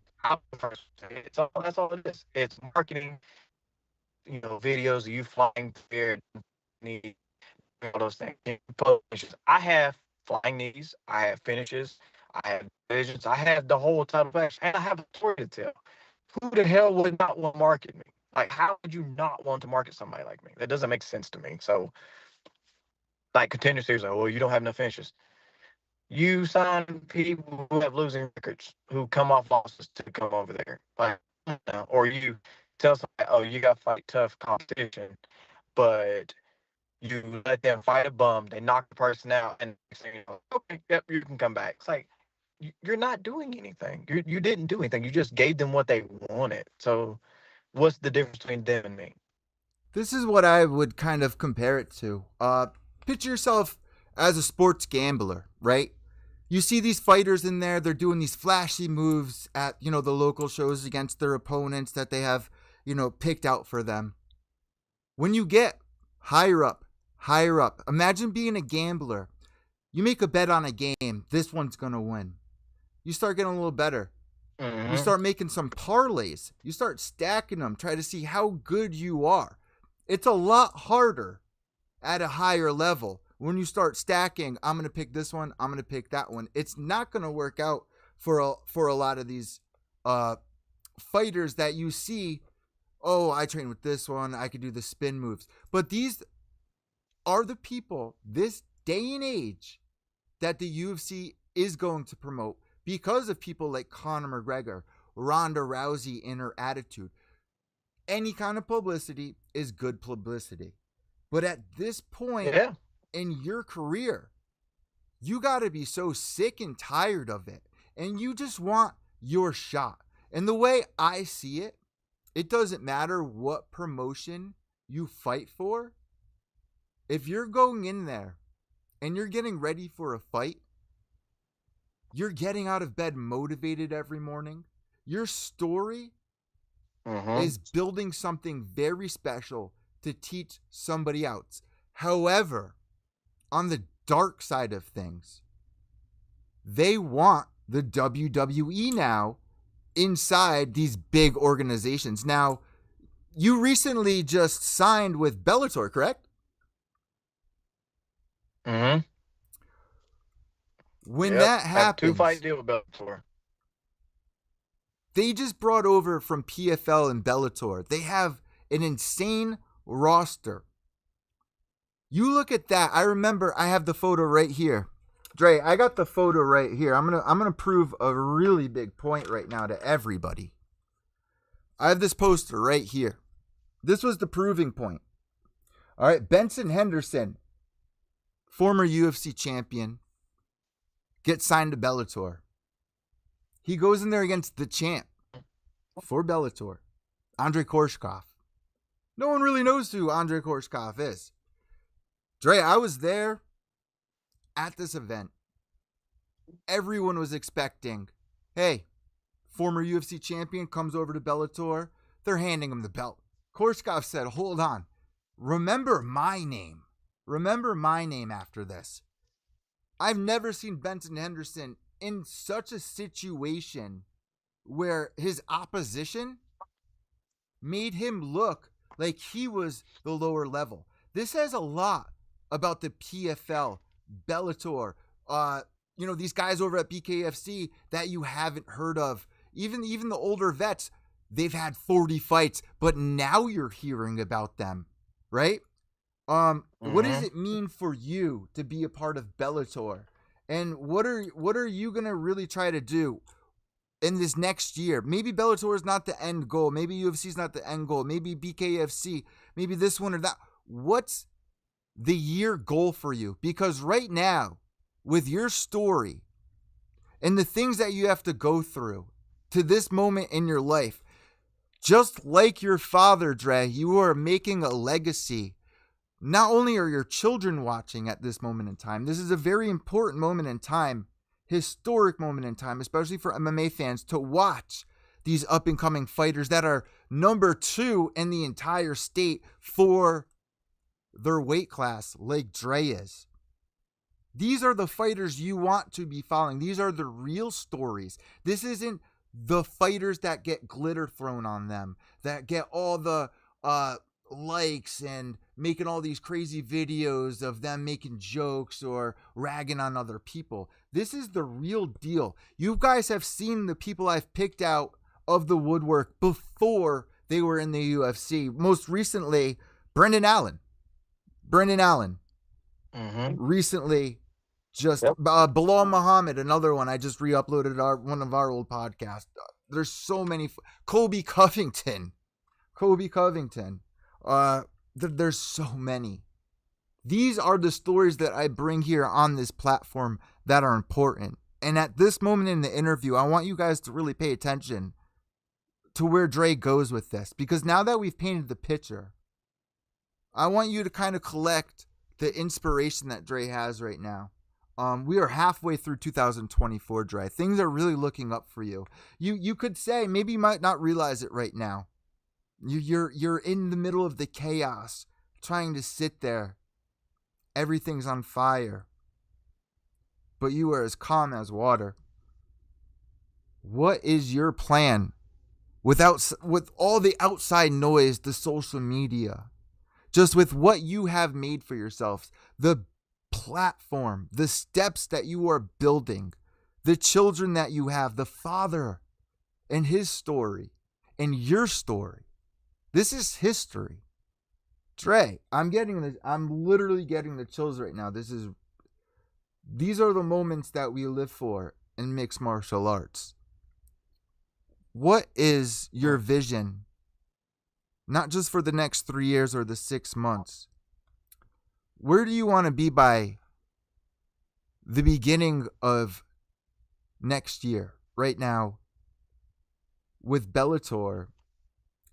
B: That's all it is. It's marketing. Videos of you flying there, need all those things. I have flying knees, I have finishes, I have divisions, I have the whole title match, and I have a story to tell. Who the hell would not want to market me? Like, how would you not want to market somebody like me? That doesn't make sense to me. So, like, Contender Series, like, well, you don't have enough finishes. You sign people who have losing records, who come off losses to come over there. Like, or you tell somebody, oh, you got to fight tough competition, but you let them fight a bum, they knock the person out, and say, okay, yep, you can come back. It's like, you're not doing anything. You didn't do anything. You just gave them what they wanted. So what's the difference between them and me?
A: This is what I would kind of compare it to. Picture yourself as a sports gambler, right? You see these fighters in there, they're doing these flashy moves at, the local shows against their opponents that they have, picked out for them. When you get higher up, imagine being a gambler. You make a bet on a game, this one's going to win. You start getting a little better. Mm-hmm. You start making some parlays. You start stacking them, try to see how good you are. It's a lot harder at a higher level. When you start stacking, I'm going to pick this one, I'm going to pick that one. It's not going to work out for a lot of these fighters that you see, oh, I train with this one, I could do the spin moves. But these are the people, this day and age, that the UFC is going to promote because of people like Conor McGregor, Ronda Rousey, and her attitude. Any kind of publicity is good publicity. But at this point in your career, you got to be so sick and tired of it. And you just want your shot. And the way I see it, it doesn't matter what promotion you fight for. If you're going in there and you're getting ready for a fight, you're getting out of bed motivated every morning. Your story is building something very special to teach somebody else. However, on the dark side of things, they want the WWE now inside these big organizations. Now, you recently just signed with Bellator, correct? When that happens,
B: 2-fight deal with Bellator.
A: They just brought over from PFL and Bellator. They have an insane roster. You look at that. I remember I have the photo right here. Dre, I got the photo right here. I'm gonna prove a really big point right now to everybody. I have this poster right here. This was the proving point. All right, Benson Henderson, former UFC champion, gets signed to Bellator. He goes in there against the champ for Bellator, Andrei Korshkov. No one really knows who Andrei Korshkov is. Dre, I was there at this event. Everyone was expecting, hey, former UFC champion comes over to Bellator. They're handing him the belt. Korshkov said, hold on. Remember my name. Remember my name after this. I've never seen Benson Henderson in such a situation where his opposition made him look like he was the lower level. This says a lot about the PFL, Bellator, these guys over at BKFC that you haven't heard of. Even the older vets, they've had 40 fights, but now you're hearing about them, right? What does it mean for you to be a part of Bellator? And what are you going to really try to do in this next year? Maybe Bellator is not the end goal. Maybe UFC is not the end goal. Maybe BKFC, maybe this one or that. What's the year goal for you? Because right now, with your story and the things that you have to go through to this moment in your life, just like your father, Dre, you are making a legacy. Not only are your children watching at this moment in time, this is a very important moment in time, historic moment in time, especially for MMA fans to watch these up-and-coming fighters that are number 2 in the entire state for their weight class, like Dre is. These are the fighters you want to be following. These are the real stories. This isn't the fighters that get glitter thrown on them, that get all the likes and making all these crazy videos of them making jokes or ragging on other people. This is the real deal. You guys have seen the people I've picked out of the woodwork before they were in the UFC. Most recently, Brendan Allen. Recently, just Bilal Muhammad, another one. I just re-uploaded one of our old podcasts. There's so many. Kobe Covington. There's so many. These are the stories that I bring here on this platform that are important. And at this moment in the interview, I want you guys to really pay attention to where Dre goes with this. Because now that we've painted the picture, I want you to kind of collect the inspiration that Dre has right now. We are halfway through 2024, Dre. Things are really looking up for you. You could say, maybe you might not realize it right now. You're in the middle of the chaos, trying to sit there. Everything's on fire. But you are as calm as water. What is your plan? With all the outside noise, the social media, just with what you have made for yourselves, the platform, the steps that you are building, the children that you have, the father and his story. and your story. This is history. Dre, I'm literally getting the chills right now. These are the moments that we live for in mixed martial arts. What is your vision, not just for the next 3 years or the 6 months? Where do you want to be by the beginning of next year? Right now, with Bellator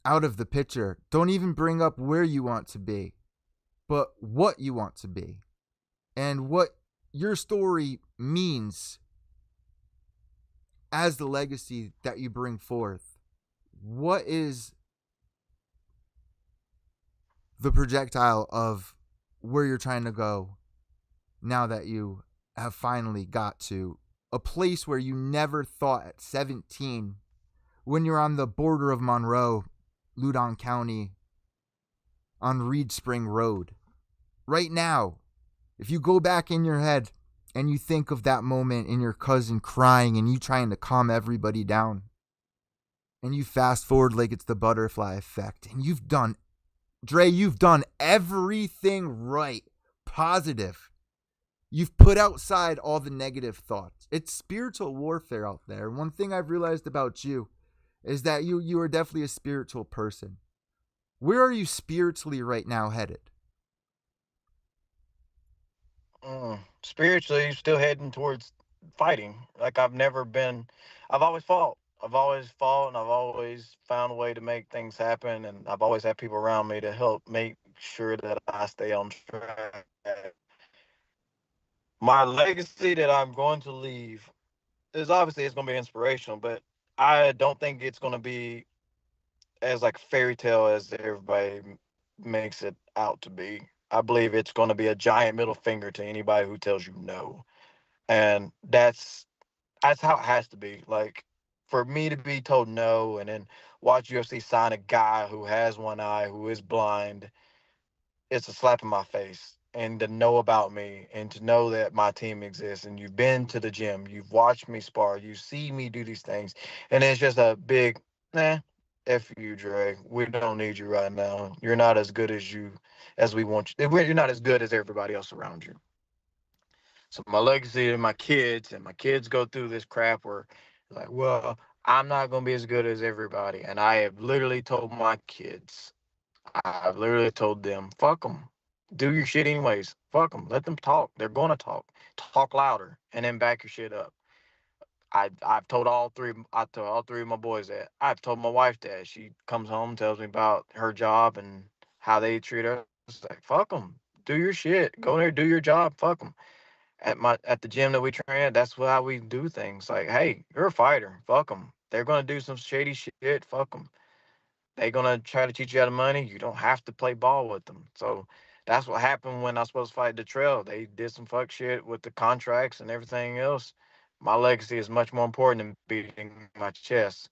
A: out of the picture, don't even bring up where you want to be, but what you want to be and what your story means as the legacy that you bring forth. What is the projectile of where you're trying to go now that you have finally got to a place where you never thought at 17, when you're on the border of Monroe, Loudoun County, on Reed Spring Road? Right now, if you go back in your head and you think of that moment and your cousin crying and you trying to calm everybody down, and you fast forward like it's the butterfly effect, and you've done everything right, positive. You've put outside all the negative thoughts. It's spiritual warfare out there. One thing I've realized about you is that you are definitely a spiritual person. Where are you spiritually right now headed?
B: Spiritually, still heading towards fighting. Like I've always fought. I've always fought, and I've always found a way to make things happen, and I've always had people around me to help make sure that I stay on track. My legacy that I'm going to leave is obviously it's going to be inspirational, but I don't think it's going to be as like fairy tale as everybody makes it out to be. I believe it's going to be a giant middle finger to anybody who tells you no, and that's how it has to be. Like for me to be told no, and then watch UFC sign a guy who has one eye, who is blind, it's a slap in my face. And to know about me and to know that my team exists and you've been to the gym, you've watched me spar, you see me do these things, and it's just a big, nah, F you, Dre. We don't need you right now. You're not as good as we want you. You're not as good as everybody else around you. So my legacy to my kids, and my kids go through this crap where like, well, I'm not gonna be as good as everybody. And I have literally told my kids, I've literally told them, fuck them. Do your shit anyways. Fuck them. Let them talk. They're gonna talk. Talk louder, and then back your shit up. I've told all three. I told all three of my boys that. I've told my wife that. She comes home, tells me about her job and how they treat her. It's like fuck them. Do your shit. Go there, do your job. Fuck them. At the gym that we train at, that's how we do things. Like, hey, you're a fighter. Fuck them. They're gonna do some shady shit. Fuck them. They're gonna try to cheat you out of money. You don't have to play ball with them. So that's what happened when I was supposed to fight the trail. They did some fuck shit with the contracts and everything else. My legacy is much more important than beating my chest.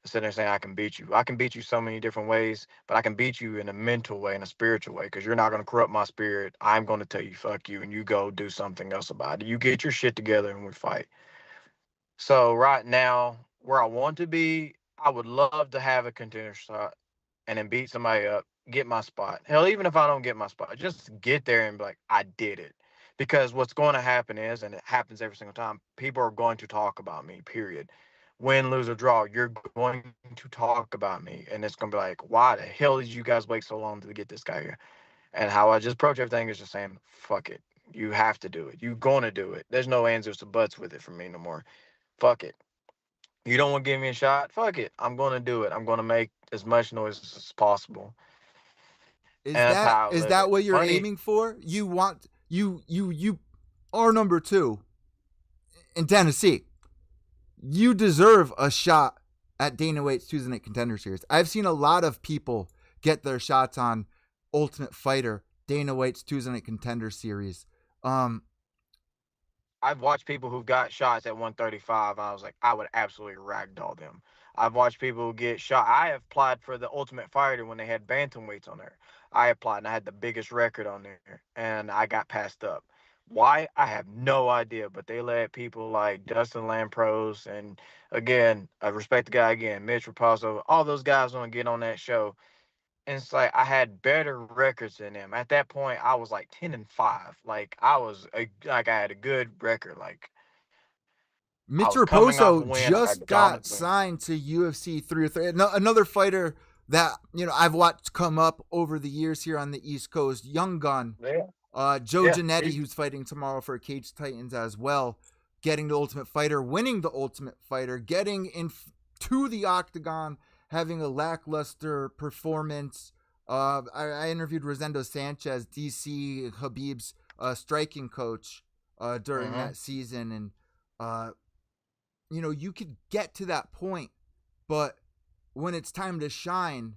B: Sitting there saying I can beat you. I can beat you so many different ways, but I can beat you in a mental way, in a spiritual way, because you're not going to corrupt my spirit. I'm going to tell you fuck you, and you go do something else about it. You get your shit together and we fight. So right now, where I want to be, I would love to have a contender shot and then beat somebody up, get my spot. Hell, even if I don't get my spot, just get there and be like, I did it. Because what's going to happen is, and it happens every single time, people are going to talk about me, period. Win, lose, or draw, you're going to talk about me. And it's going to be like, why the hell did you guys wait so long to get this guy here? And how I just approach everything is just saying, fuck it. You have to do it. You're going to do it. There's no ands, or buts with it for me no more. Fuck it. You don't want to give me a shot? Fuck it. I'm going to do it. I'm going to make as much noise as possible.
A: Is
B: And that's
A: that
B: how I
A: is
B: live
A: that
B: it.
A: what you're
B: Funny,
A: aiming for? You want you are number 2 in Tennessee. You deserve a shot at Dana White's Tuesday Night Contender Series. I've seen a lot of people get their shots on Ultimate Fighter, Dana White's Tuesday Night Contender Series. Um,
B: I've watched people who've got shots at 135. And I was like, I would absolutely ragdoll them. I've watched people who get shot. I have applied for the Ultimate Fighter when they had bantamweights on there. I applied and I had the biggest record on there, and I got passed up. Why? I have no idea. But they let people like Dustin Lampros and again, I respect the guy again, Mitch Raposo, all those guys want to get on that show. And it's like I had better records than them. At that point, I was like 10-5. Like like I had a good record. Like I
A: Mitch
B: was coming off a
A: Raposo
B: win. I
A: just
B: had
A: got
B: dominant win.
A: signed to UFC 303. Another fighter that I've watched come up over the years here on the East Coast, young gun,
B: Yeah,
A: Joe
B: yeah.
A: Giannetti, who's fighting tomorrow for Cage Titans as well, getting the Ultimate Fighter, winning the Ultimate Fighter, getting to the octagon, having a lackluster performance. I interviewed Rosendo Sanchez, DC Habib's striking coach, during
B: Mm-hmm.
A: that season, and you could get to that point, but when it's time to shine,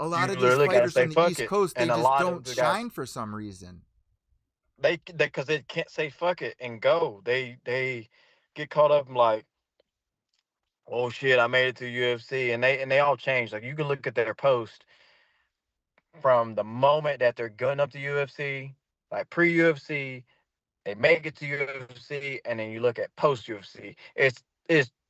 A: a
B: You
A: lot of these
B: literally gotta
A: fighters
B: say
A: from the
B: fuck
A: East
B: it.
A: Coast, they
B: And a
A: just
B: lot of
A: don't
B: the guys
A: shine for some reason.
B: they because they can't say fuck it and go. They get caught up in like, oh shit, I made it to UFC, and they all change. Like you can look at their post from the moment that they're going up to UFC, like pre UFC, they make it to UFC, and then you look at post UFC. It's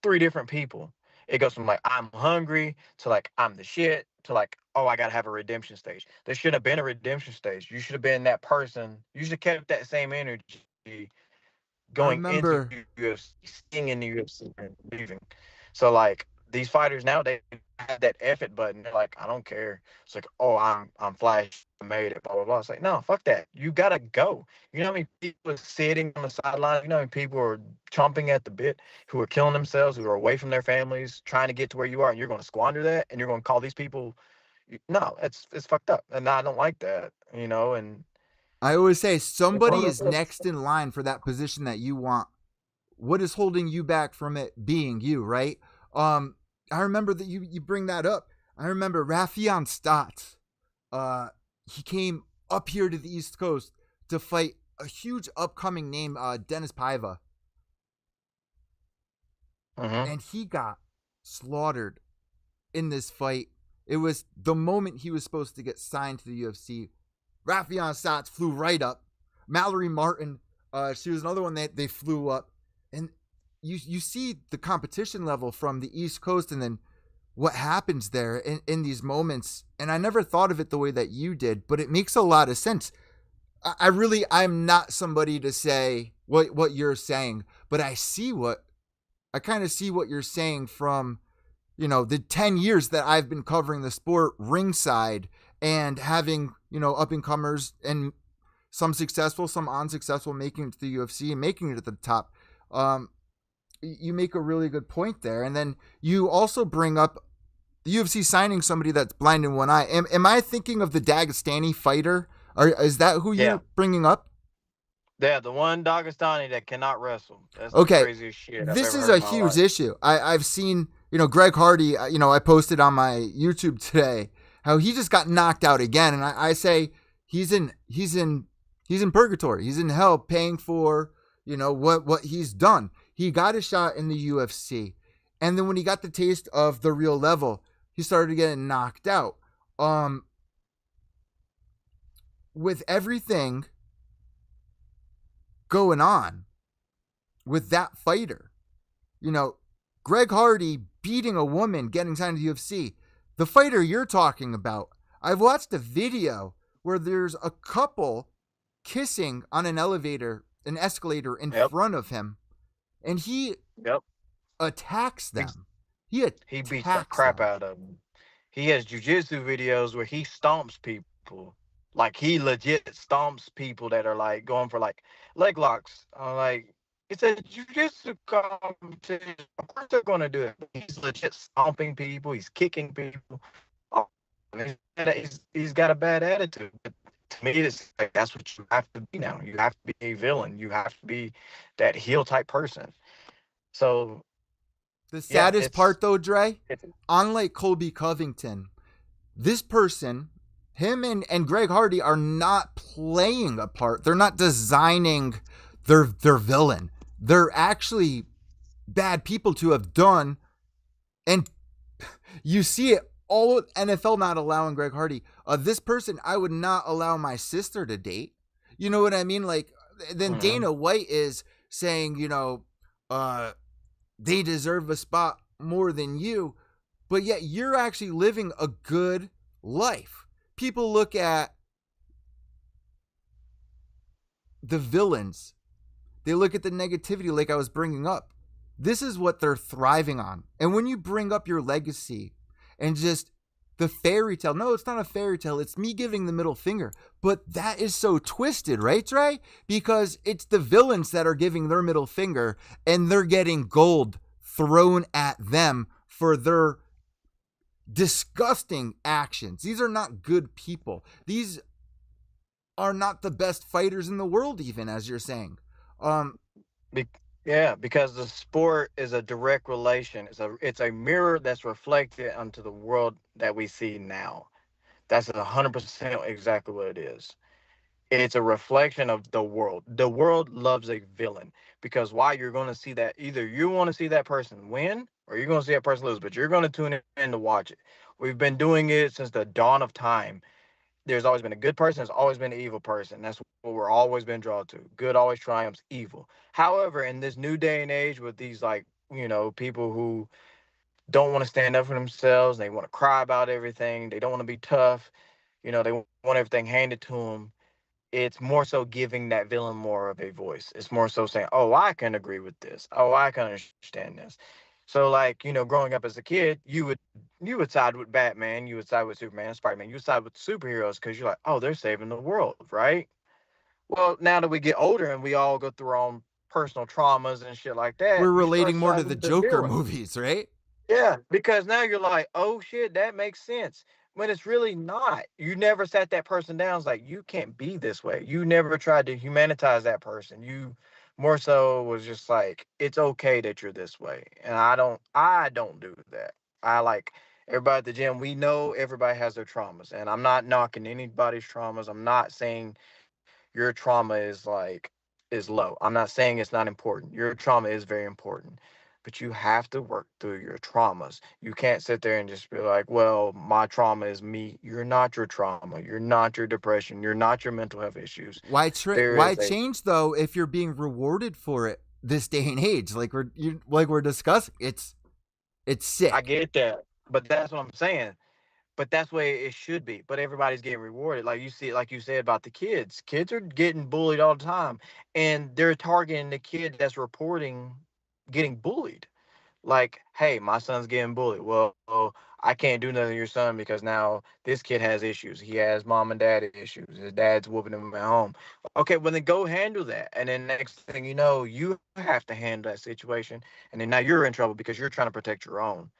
B: three different people. It goes from like I'm hungry to like I'm the shit to like, oh, I gotta have a redemption stage. There should have been a redemption stage. You should have been that person. You should have kept that same energy
A: I
B: going into
A: remember
B: UFC, staying in the UFC, and leaving. So like these fighters now, they have that effort button. They're like, I don't care. It's like, oh, I'm Flash, I made it, blah blah blah. It's like, no, fuck that. You gotta go. You know how many people are sitting on the sidelines? You know how many people are chomping at the bit, who are killing themselves, who are away from their families, trying to get to where you are, and you're gonna squander that, and you're gonna call these people? No, it's fucked up, and I don't like that. And
A: I always say
B: it's one
A: somebody
B: of
A: is
B: those.
A: next in line for that position that you want. What is holding you back from it being you, right? Um, I remember that you bring that up. I remember Rafion Stotts. He came up here to the East Coast to fight a huge upcoming name, Dennis Paiva,
B: Mm-hmm.
A: and he got slaughtered in this fight. It was the moment he was supposed to get signed to the UFC. Rafion Stotts flew right up. Mallory Martin, she was another one that they flew up. And you see the competition level from the East Coast, and then what happens there in these moments. And I never thought of it the way that you did, but it makes a lot of sense. I'm not somebody to say what you're saying, but I kind of see what you're saying from, the 10 years that I've been covering the sport ringside and having, up and comers and some successful, some unsuccessful, making it to the UFC and making it at the top. You make a really good point there. And then you also bring up the UFC signing somebody that's blind in one eye. Am I thinking of the Dagestani fighter? Or is that who
B: Yeah.
A: you're bringing up?
B: Yeah, the one Dagestani that cannot wrestle. That's the
A: Okay,
B: craziest shit I've
A: this
B: ever
A: is
B: heard
A: a
B: in my
A: huge
B: life.
A: issue. I've seen, Greg Hardy, I posted on my YouTube today how he just got knocked out again. And I say he's in purgatory. He's in hell paying for, what he's done. He got a shot in the UFC. And then when he got the taste of the real level, he started getting knocked out. With everything going on with that fighter, Greg Hardy beating a woman, getting signed to the UFC. The fighter you're talking about, I've watched a video where there's a couple kissing on an escalator in
B: Yep.
A: front of him, and he
B: Yep.
A: attacks
B: He's,
A: them. He
B: he beats the
A: attacks
B: crap
A: them.
B: out of him. He has jujitsu videos where he stomps people. Like he legit stomps people that are like going for like leg locks. Like it's a jujitsu competition. Of course they're gonna do it. He's legit stomping people. He's kicking people. Oh, he's got a bad attitude. But to me, it's like that's what you have to be now. You have to be a villain. You have to be that heel type person. So
A: The
B: yeah,
A: saddest
B: it's
A: part, though, Dre,
B: it's
A: unlike Colby Covington, this person, him and Greg Hardy, are not playing a part. They're not designing their villain. They're actually bad people to have done. And you see it all with NFL not allowing Greg Hardy. This person I would not allow my sister to date. You know what I mean? Like, then
B: Mm-hmm.
A: Dana White is saying, they deserve a spot more than you, but yet you're actually living a good life. People look at the villains, they look at the negativity, like I was bringing up. This is what they're thriving on. And when you bring up your legacy and just the fairy tale, no, it's not a fairy tale, it's me giving the middle finger. But that is so twisted, right, Trey? Because it's the villains that are giving their middle finger and they're getting gold thrown at them for their disgusting actions. These are not good people. These are not the best fighters in the world, even, as you're saying.
B: Yeah, because the sport is a direct relation. It's a mirror that's reflected onto the world that we see now. That's 100% exactly what it is. It's a reflection of the world. The world loves a villain because why? You're going to see that either you want to see that person win or you're going to see that person lose, but you're going to tune in to watch it. We've been doing it since the dawn of time. There's always been a good person. There's always been an evil person. That's what we're always been drawn to. Good always triumphs evil. However, in this new day and age with these people who don't want to stand up for themselves, they want to cry about everything. They don't want to be tough. They want everything handed to them. It's more so giving that villain more of a voice. It's more so saying, oh, I can agree with this. Oh, I can understand this. So growing up as a kid, you would side with Batman, you would side with Superman, Spider-Man, you would side with superheroes because you're like, oh, they're saving the world, right? Well, now that we get older and we all go through our own personal traumas and shit like that,
A: We're
B: you start
A: relating more to
B: siding
A: the
B: with the
A: Joker
B: villain.
A: movies, right?
B: Yeah, because now you're like, oh shit, that makes sense. When it's really not. You never sat that person down. It's like, you can't be this way. You never tried to humanize that person. You more so was just like, it's okay that you're this way. And I don't do that. I like everybody at the gym. We know everybody has their traumas. And I'm not knocking anybody's traumas. I'm not saying your trauma is low. I'm not saying it's not important. Your trauma is very important. But you have to work through your traumas. You can't sit there and just be like, well, my trauma is me. You're not your trauma. You're not your depression. You're not your mental health issues. There
A: Why
B: is a
A: change though if you're being rewarded for it this day and age? Like we're discussing, it's
B: I
A: sick.
B: get that. But that's what I'm saying. But that's the way it should be. But everybody's getting rewarded. Like you see, like you said about the kids. Kids are getting bullied all the time. And they're targeting the kid that's reporting getting bullied. Like, hey, my son's getting bullied. Well, I can't do nothing to your son because now this kid has issues. He has mom and dad issues. His dad's whooping him at home. Okay, well then go handle that. And then next thing you know, you have to handle that situation. And then now you're in trouble because you're trying to protect your own.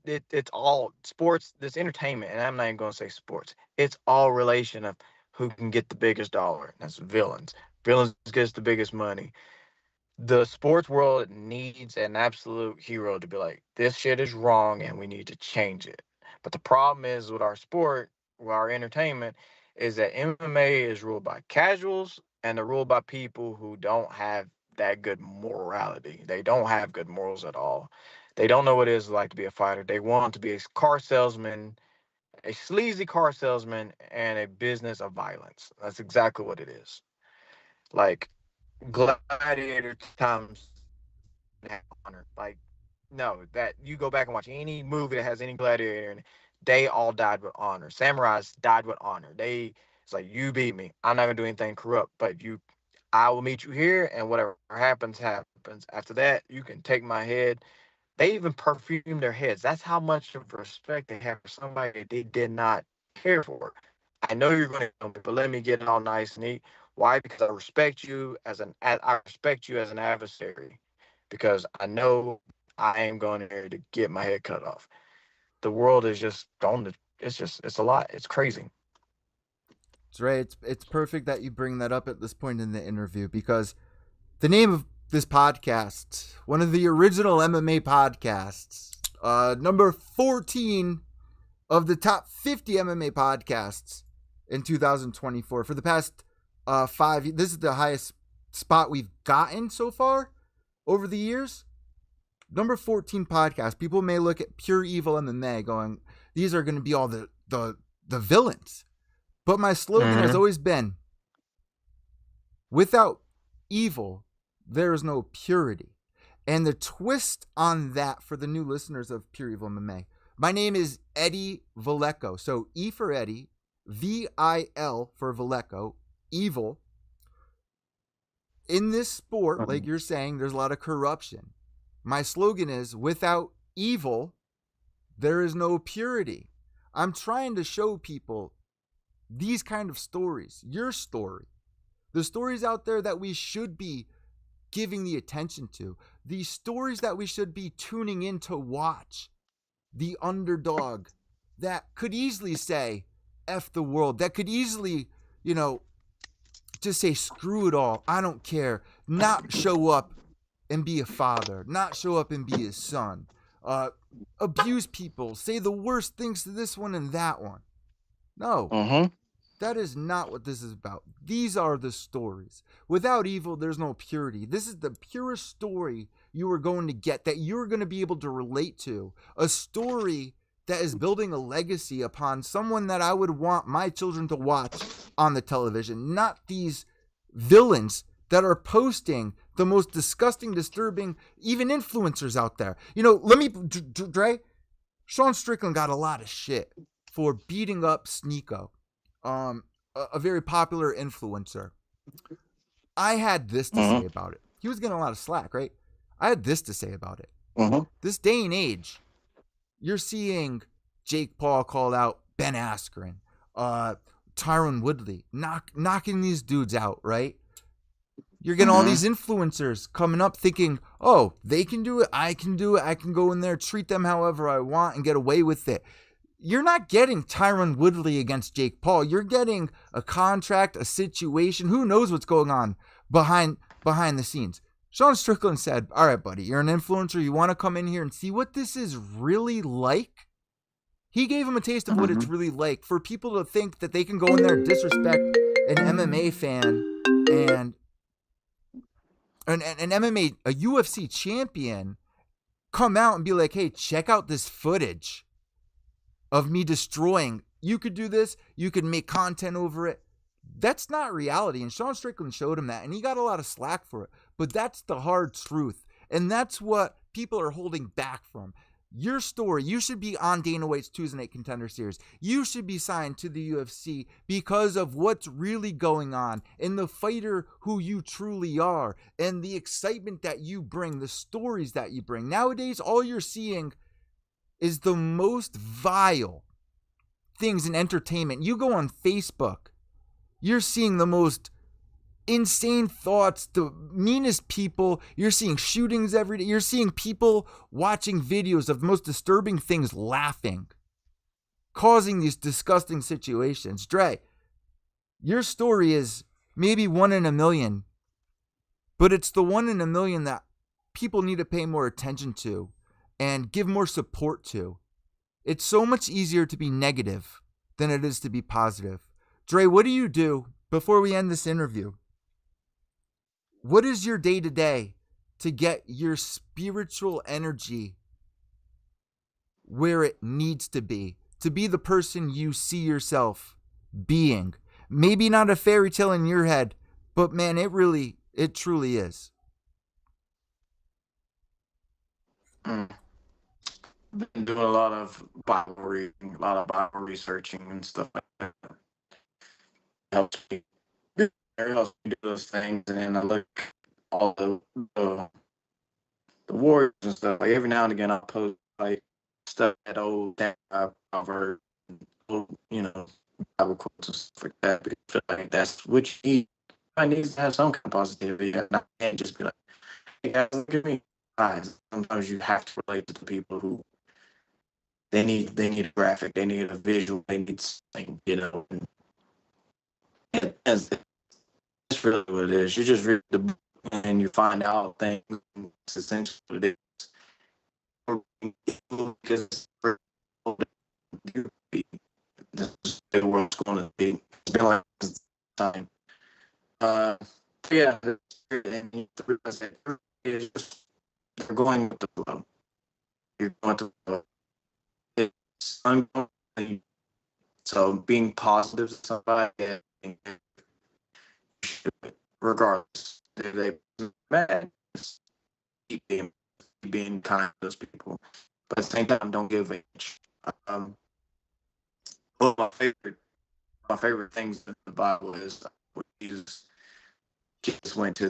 B: It's all sports, this entertainment, and I'm not even gonna say sports. It's all relation of who can get the biggest dollar. That's villains. Villains gets the biggest money. The sports world needs an absolute hero to be like, this shit is wrong and we need to change it. But the problem is with our sport, with our entertainment, is that MMA is ruled by casuals and they're ruled by people who don't have that good morality. They don't have good morals at all. They don't know what it is like to be a fighter. They want to be a car salesman, a sleazy car salesman, and a business of violence. That's exactly what it is. Like gladiator times honor. Like, no, that you go back and watch any movie that has any gladiator in it, they all died with honor. Samurais died with honor. It's like, you beat me. I'm not gonna do anything corrupt, but I will meet you here, and whatever happens, happens. After that, you can take my head. They even perfume their heads. That's how much of respect they have for somebody they did not care for. I know you're going to kill me, but let me get it all nice and neat. Why? Because I respect you as an adversary, because I know I am going in there to get my head cut off. The world is just going to. It's a lot. It's crazy.
A: It's right. It's perfect that you bring that up at this point in the interview because the name of this podcast, one of the original MMA podcasts, number 14 of the top 50 MMA podcasts in 2024. For the past 5, this is the highest spot we've gotten so far over the years. Number 14 podcast. People may look at Pure Evil MMA going, these are going to be all the villains. But my slogan has
B: Mm-hmm.
A: always been, Without evil, there is no purity. And the twist on that for the new listeners of Pure Evil MMA, my name is Eddie Valeco. So E for Eddie, VIL for Valeco, evil. In this sport, like you're saying, there's a lot of corruption. My slogan is, without evil, there is no purity. I'm trying to show people these kind of stories, your story, the stories out there that we should be giving the attention to, the stories that we should be tuning in to watch, the underdog that could easily say, F the world, that could easily, just say, screw it all, I don't care, not show up and be a father, not show up and be his son, abuse people, say the worst things to this one and that one. No, that is not what this is about. These are the stories. Without evil, there's no purity. This is the purest story you are going to get, that you're going to be able to relate to. A story that is building a legacy upon someone that I would want my children to watch on the television, not these villains that are posting the most disgusting, disturbing, even influencers out there. Dre, Sean Strickland got a lot of shit for beating up Sneeko, a very popular influencer. I had this to say about it. He was getting a lot of slack, right? I had this to say about it. This day and age, you're seeing Jake Paul called out Ben Askren, Tyron Woodley, knocking these dudes out, right? You're getting all these influencers coming up thinking, oh, they can do it, I can do it, I can go in there, treat them however I want and get away with it. You're not getting Tyron Woodley against Jake Paul. You're getting a contract, a situation. Who knows what's going on behind the scenes? Sean Strickland said, all right, buddy, you're an influencer. You want to come in here and see what this is really like? He gave him a taste of what it's really like for people to think that they can go in there and disrespect an MMA fan and an MMA, a UFC champion, come out and be like, hey, check out this footage of me destroying. You could do this. You could make content over it. That's not reality. And Sean Strickland showed him that, and he got a lot of slack for it. But that's the hard truth. And that's what people are holding back from. Your story, you should be on Dana White's Tuesday Night Contender Series. You should be signed to the UFC because of what's really going on and the fighter who you truly are and the excitement that you bring, the stories that you bring. Nowadays, all you're seeing is the most vile things in entertainment. You go on Facebook, you're seeing the most insane thoughts, the meanest people. You're seeing shootings every day. You're seeing people watching videos of the most disturbing things, laughing, causing these disgusting situations. Dre, your story is maybe 1 in a million, but it's the 1 in a million that people need to pay more attention to and give more support to. It's so much easier to be negative than it is to be positive. Dre, what do you do before we end this interview? What is your day-to-day to get your spiritual energy where it needs to be the person you see yourself being? Maybe not a fairy tale in your head, but man, it truly is.
B: Been doing a lot of Bible reading, a lot of Bible researching and stuff like that. It helps me do those things, and then I look at all the warriors and stuff. Like every now and again, I post like stuff that I've heard, Bible quotes and stuff like that. Because I feel like that's what you need. I need to have some kind of positivity. I can't just be like, hey guys, look at me. Sometimes you have to relate to the people who they need a graphic, they need a visual, they need something, And that's really what it is. You just read the book and you find out things. It's essentially what it is. Because the world's going to be. It's been like this time. Yeah. And it's just you're going with the flow. You're going to flow. It's ongoing. So being positive to somebody,
C: regardless. They mad, keep being kind to those people, but at the same time, don't give a inch. Um, one of my favorite things in the Bible is when Jesus went to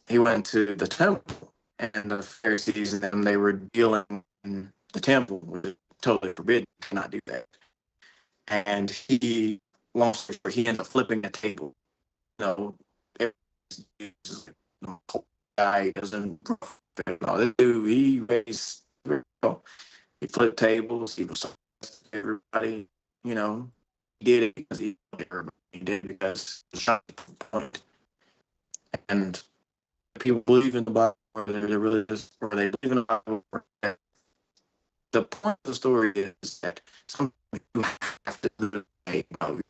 C: he went to the temple, and the Pharisees and them, they were dealing in the temple, was totally forbidden to not do that. And long story short, he ended up flipping the table. You know, guy doesn't. This dude, he flipped tables. He was everybody. You know, he did it because he did it because he was trying to prove a point. And people believe in the Bible, or they're religious, or they believe in the Bible. The point of the story is that sometimes you have to do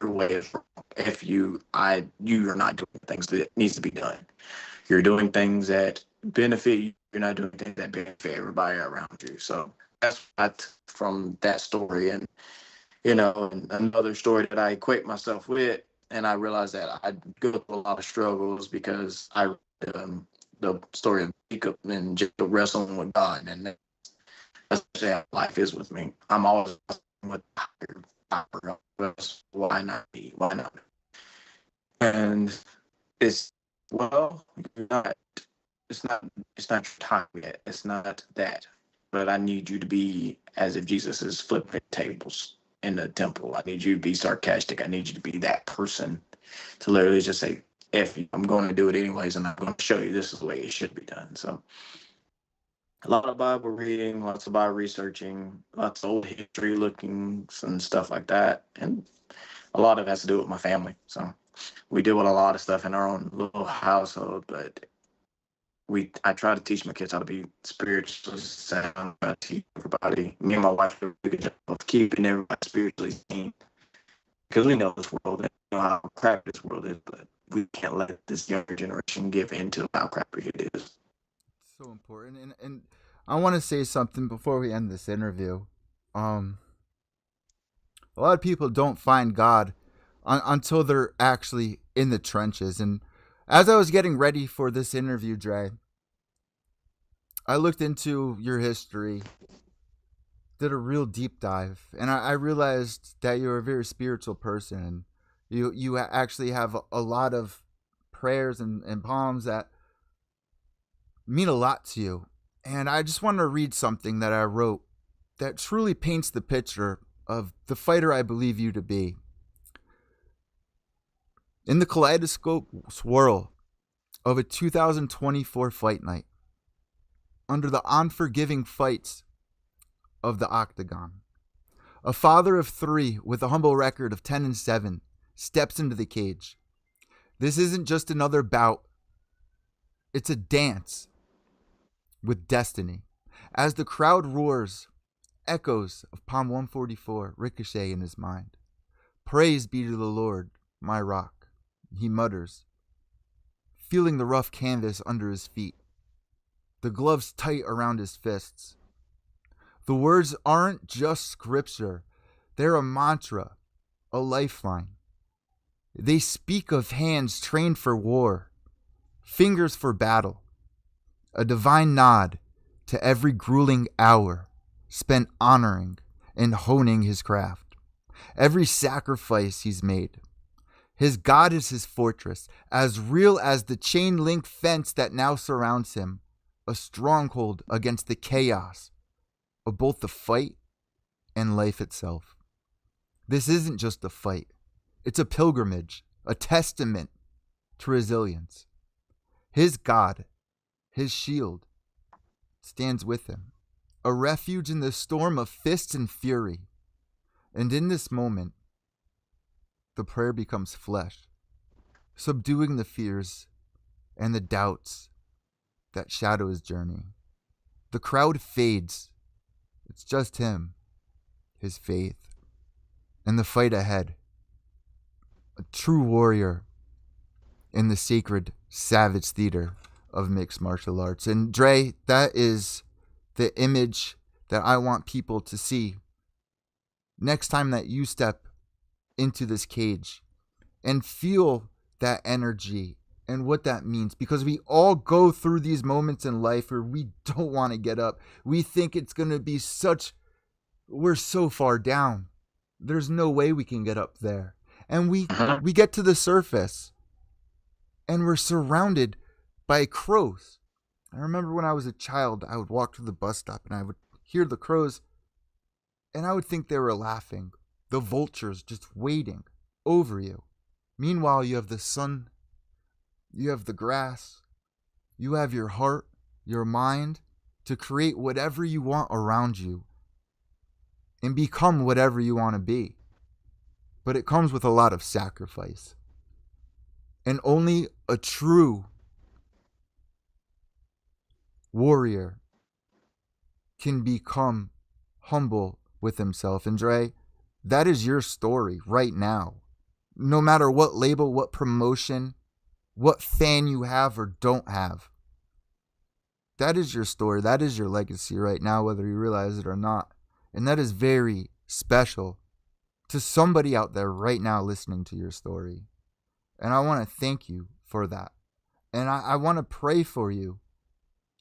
C: your way is wrong. If you are not doing things that needs to be done. You're doing things that benefit you. You're not doing things that benefit everybody around you. So that's what from that story. And another story that I equate myself with, and I realized that I go through a lot of struggles because I the story of Jacob and Jacob wrestling with God, and that's how life is with me. I'm always with higher. Why not me? Why not? And it's you're not. It's not. It's not your time yet. It's not that. But I need you to be as if Jesus is flipping tables in the temple. I need you to be sarcastic. I need you to be that person to literally just say, "If I'm going to do it anyways, and I'm going to show you this is the way it should be done." So a lot of Bible reading, lots of Bible researching, lots of old history looking and stuff like that, and a lot of it has to do with my family. So we deal with a lot of stuff in our own little household, but I try to teach my kids how to be spiritually sound. I teach everybody. Me and my wife do a good job of keeping everybody spiritually sane, because we know this world, and we know how crappy this world is, but we can't let this younger generation give in to how crappy it is.
A: So important, and I want to say something before we end this interview. A lot of people don't find God until they're actually in the trenches. And as I was getting ready for this interview, Dre, I looked into your history, did a real deep dive, and I realized that you're a very spiritual person. And you actually have a lot of prayers and poems that mean a lot to you. And I just want to read something that I wrote that truly paints the picture of the fighter I believe you to be. In the kaleidoscope swirl of a 2024 fight night, under the unforgiving fights of the octagon, a father of 3 with a humble record of 10-7 steps into the cage. This isn't just another bout. It's a dance with destiny. As the crowd roars, echoes of Palm 144 ricochet in his mind. Praise be to the Lord, my rock, he mutters, feeling the rough canvas under his feet, the gloves tight around his fists. The words aren't just scripture, they're a mantra, a lifeline. They speak of hands trained for war, fingers for battle, a divine nod to every grueling hour spent honoring and honing his craft, every sacrifice he's made. His God is his fortress, as real as the chain-link fence that now surrounds him, a stronghold against the chaos of both the fight and life itself. This isn't just a fight. It's a pilgrimage, a testament to resilience. His God, his shield, stands with him, a refuge in the storm of fists and fury. And in this moment, the prayer becomes flesh, subduing the fears and the doubts that shadow his journey. The crowd fades. It's just him, his faith, and the fight ahead. A true warrior in the sacred savage theater of mixed martial arts. And Dre, that is the image that I want people to see next time that you step into this cage, and feel that energy and what that means, because we all go through these moments in life where we don't want to get up. We think it's going to be we're so far down. There's no way we can get up there. And we get to the surface and we're surrounded by crows. I remember when I was a child, I would walk to the bus stop and I would hear the crows and I would think they were laughing. The vultures just waiting over you. Meanwhile, you have the sun, you have the grass, you have your heart, your mind to create whatever you want around you and become whatever you want to be. But it comes with a lot of sacrifice. And only a true warrior can become humble with himself. And Dre, that is your story right now. No matter what label, what promotion, what fan you have or don't have. That is your story. That is your legacy right now, whether you realize it or not. And that is very special to somebody out there right now listening to your story. And I want to thank you for that. And I want to pray for you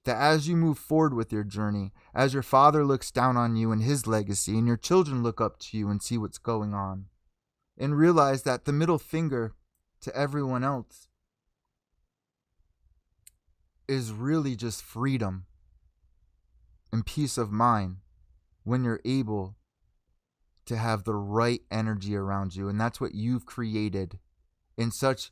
A: that as you move forward with your journey, as your father looks down on you and his legacy, and your children look up to you and see what's going on, and realize that the middle finger to everyone else is really just freedom and peace of mind when you're able to have the right energy around you. And that's what you've created in such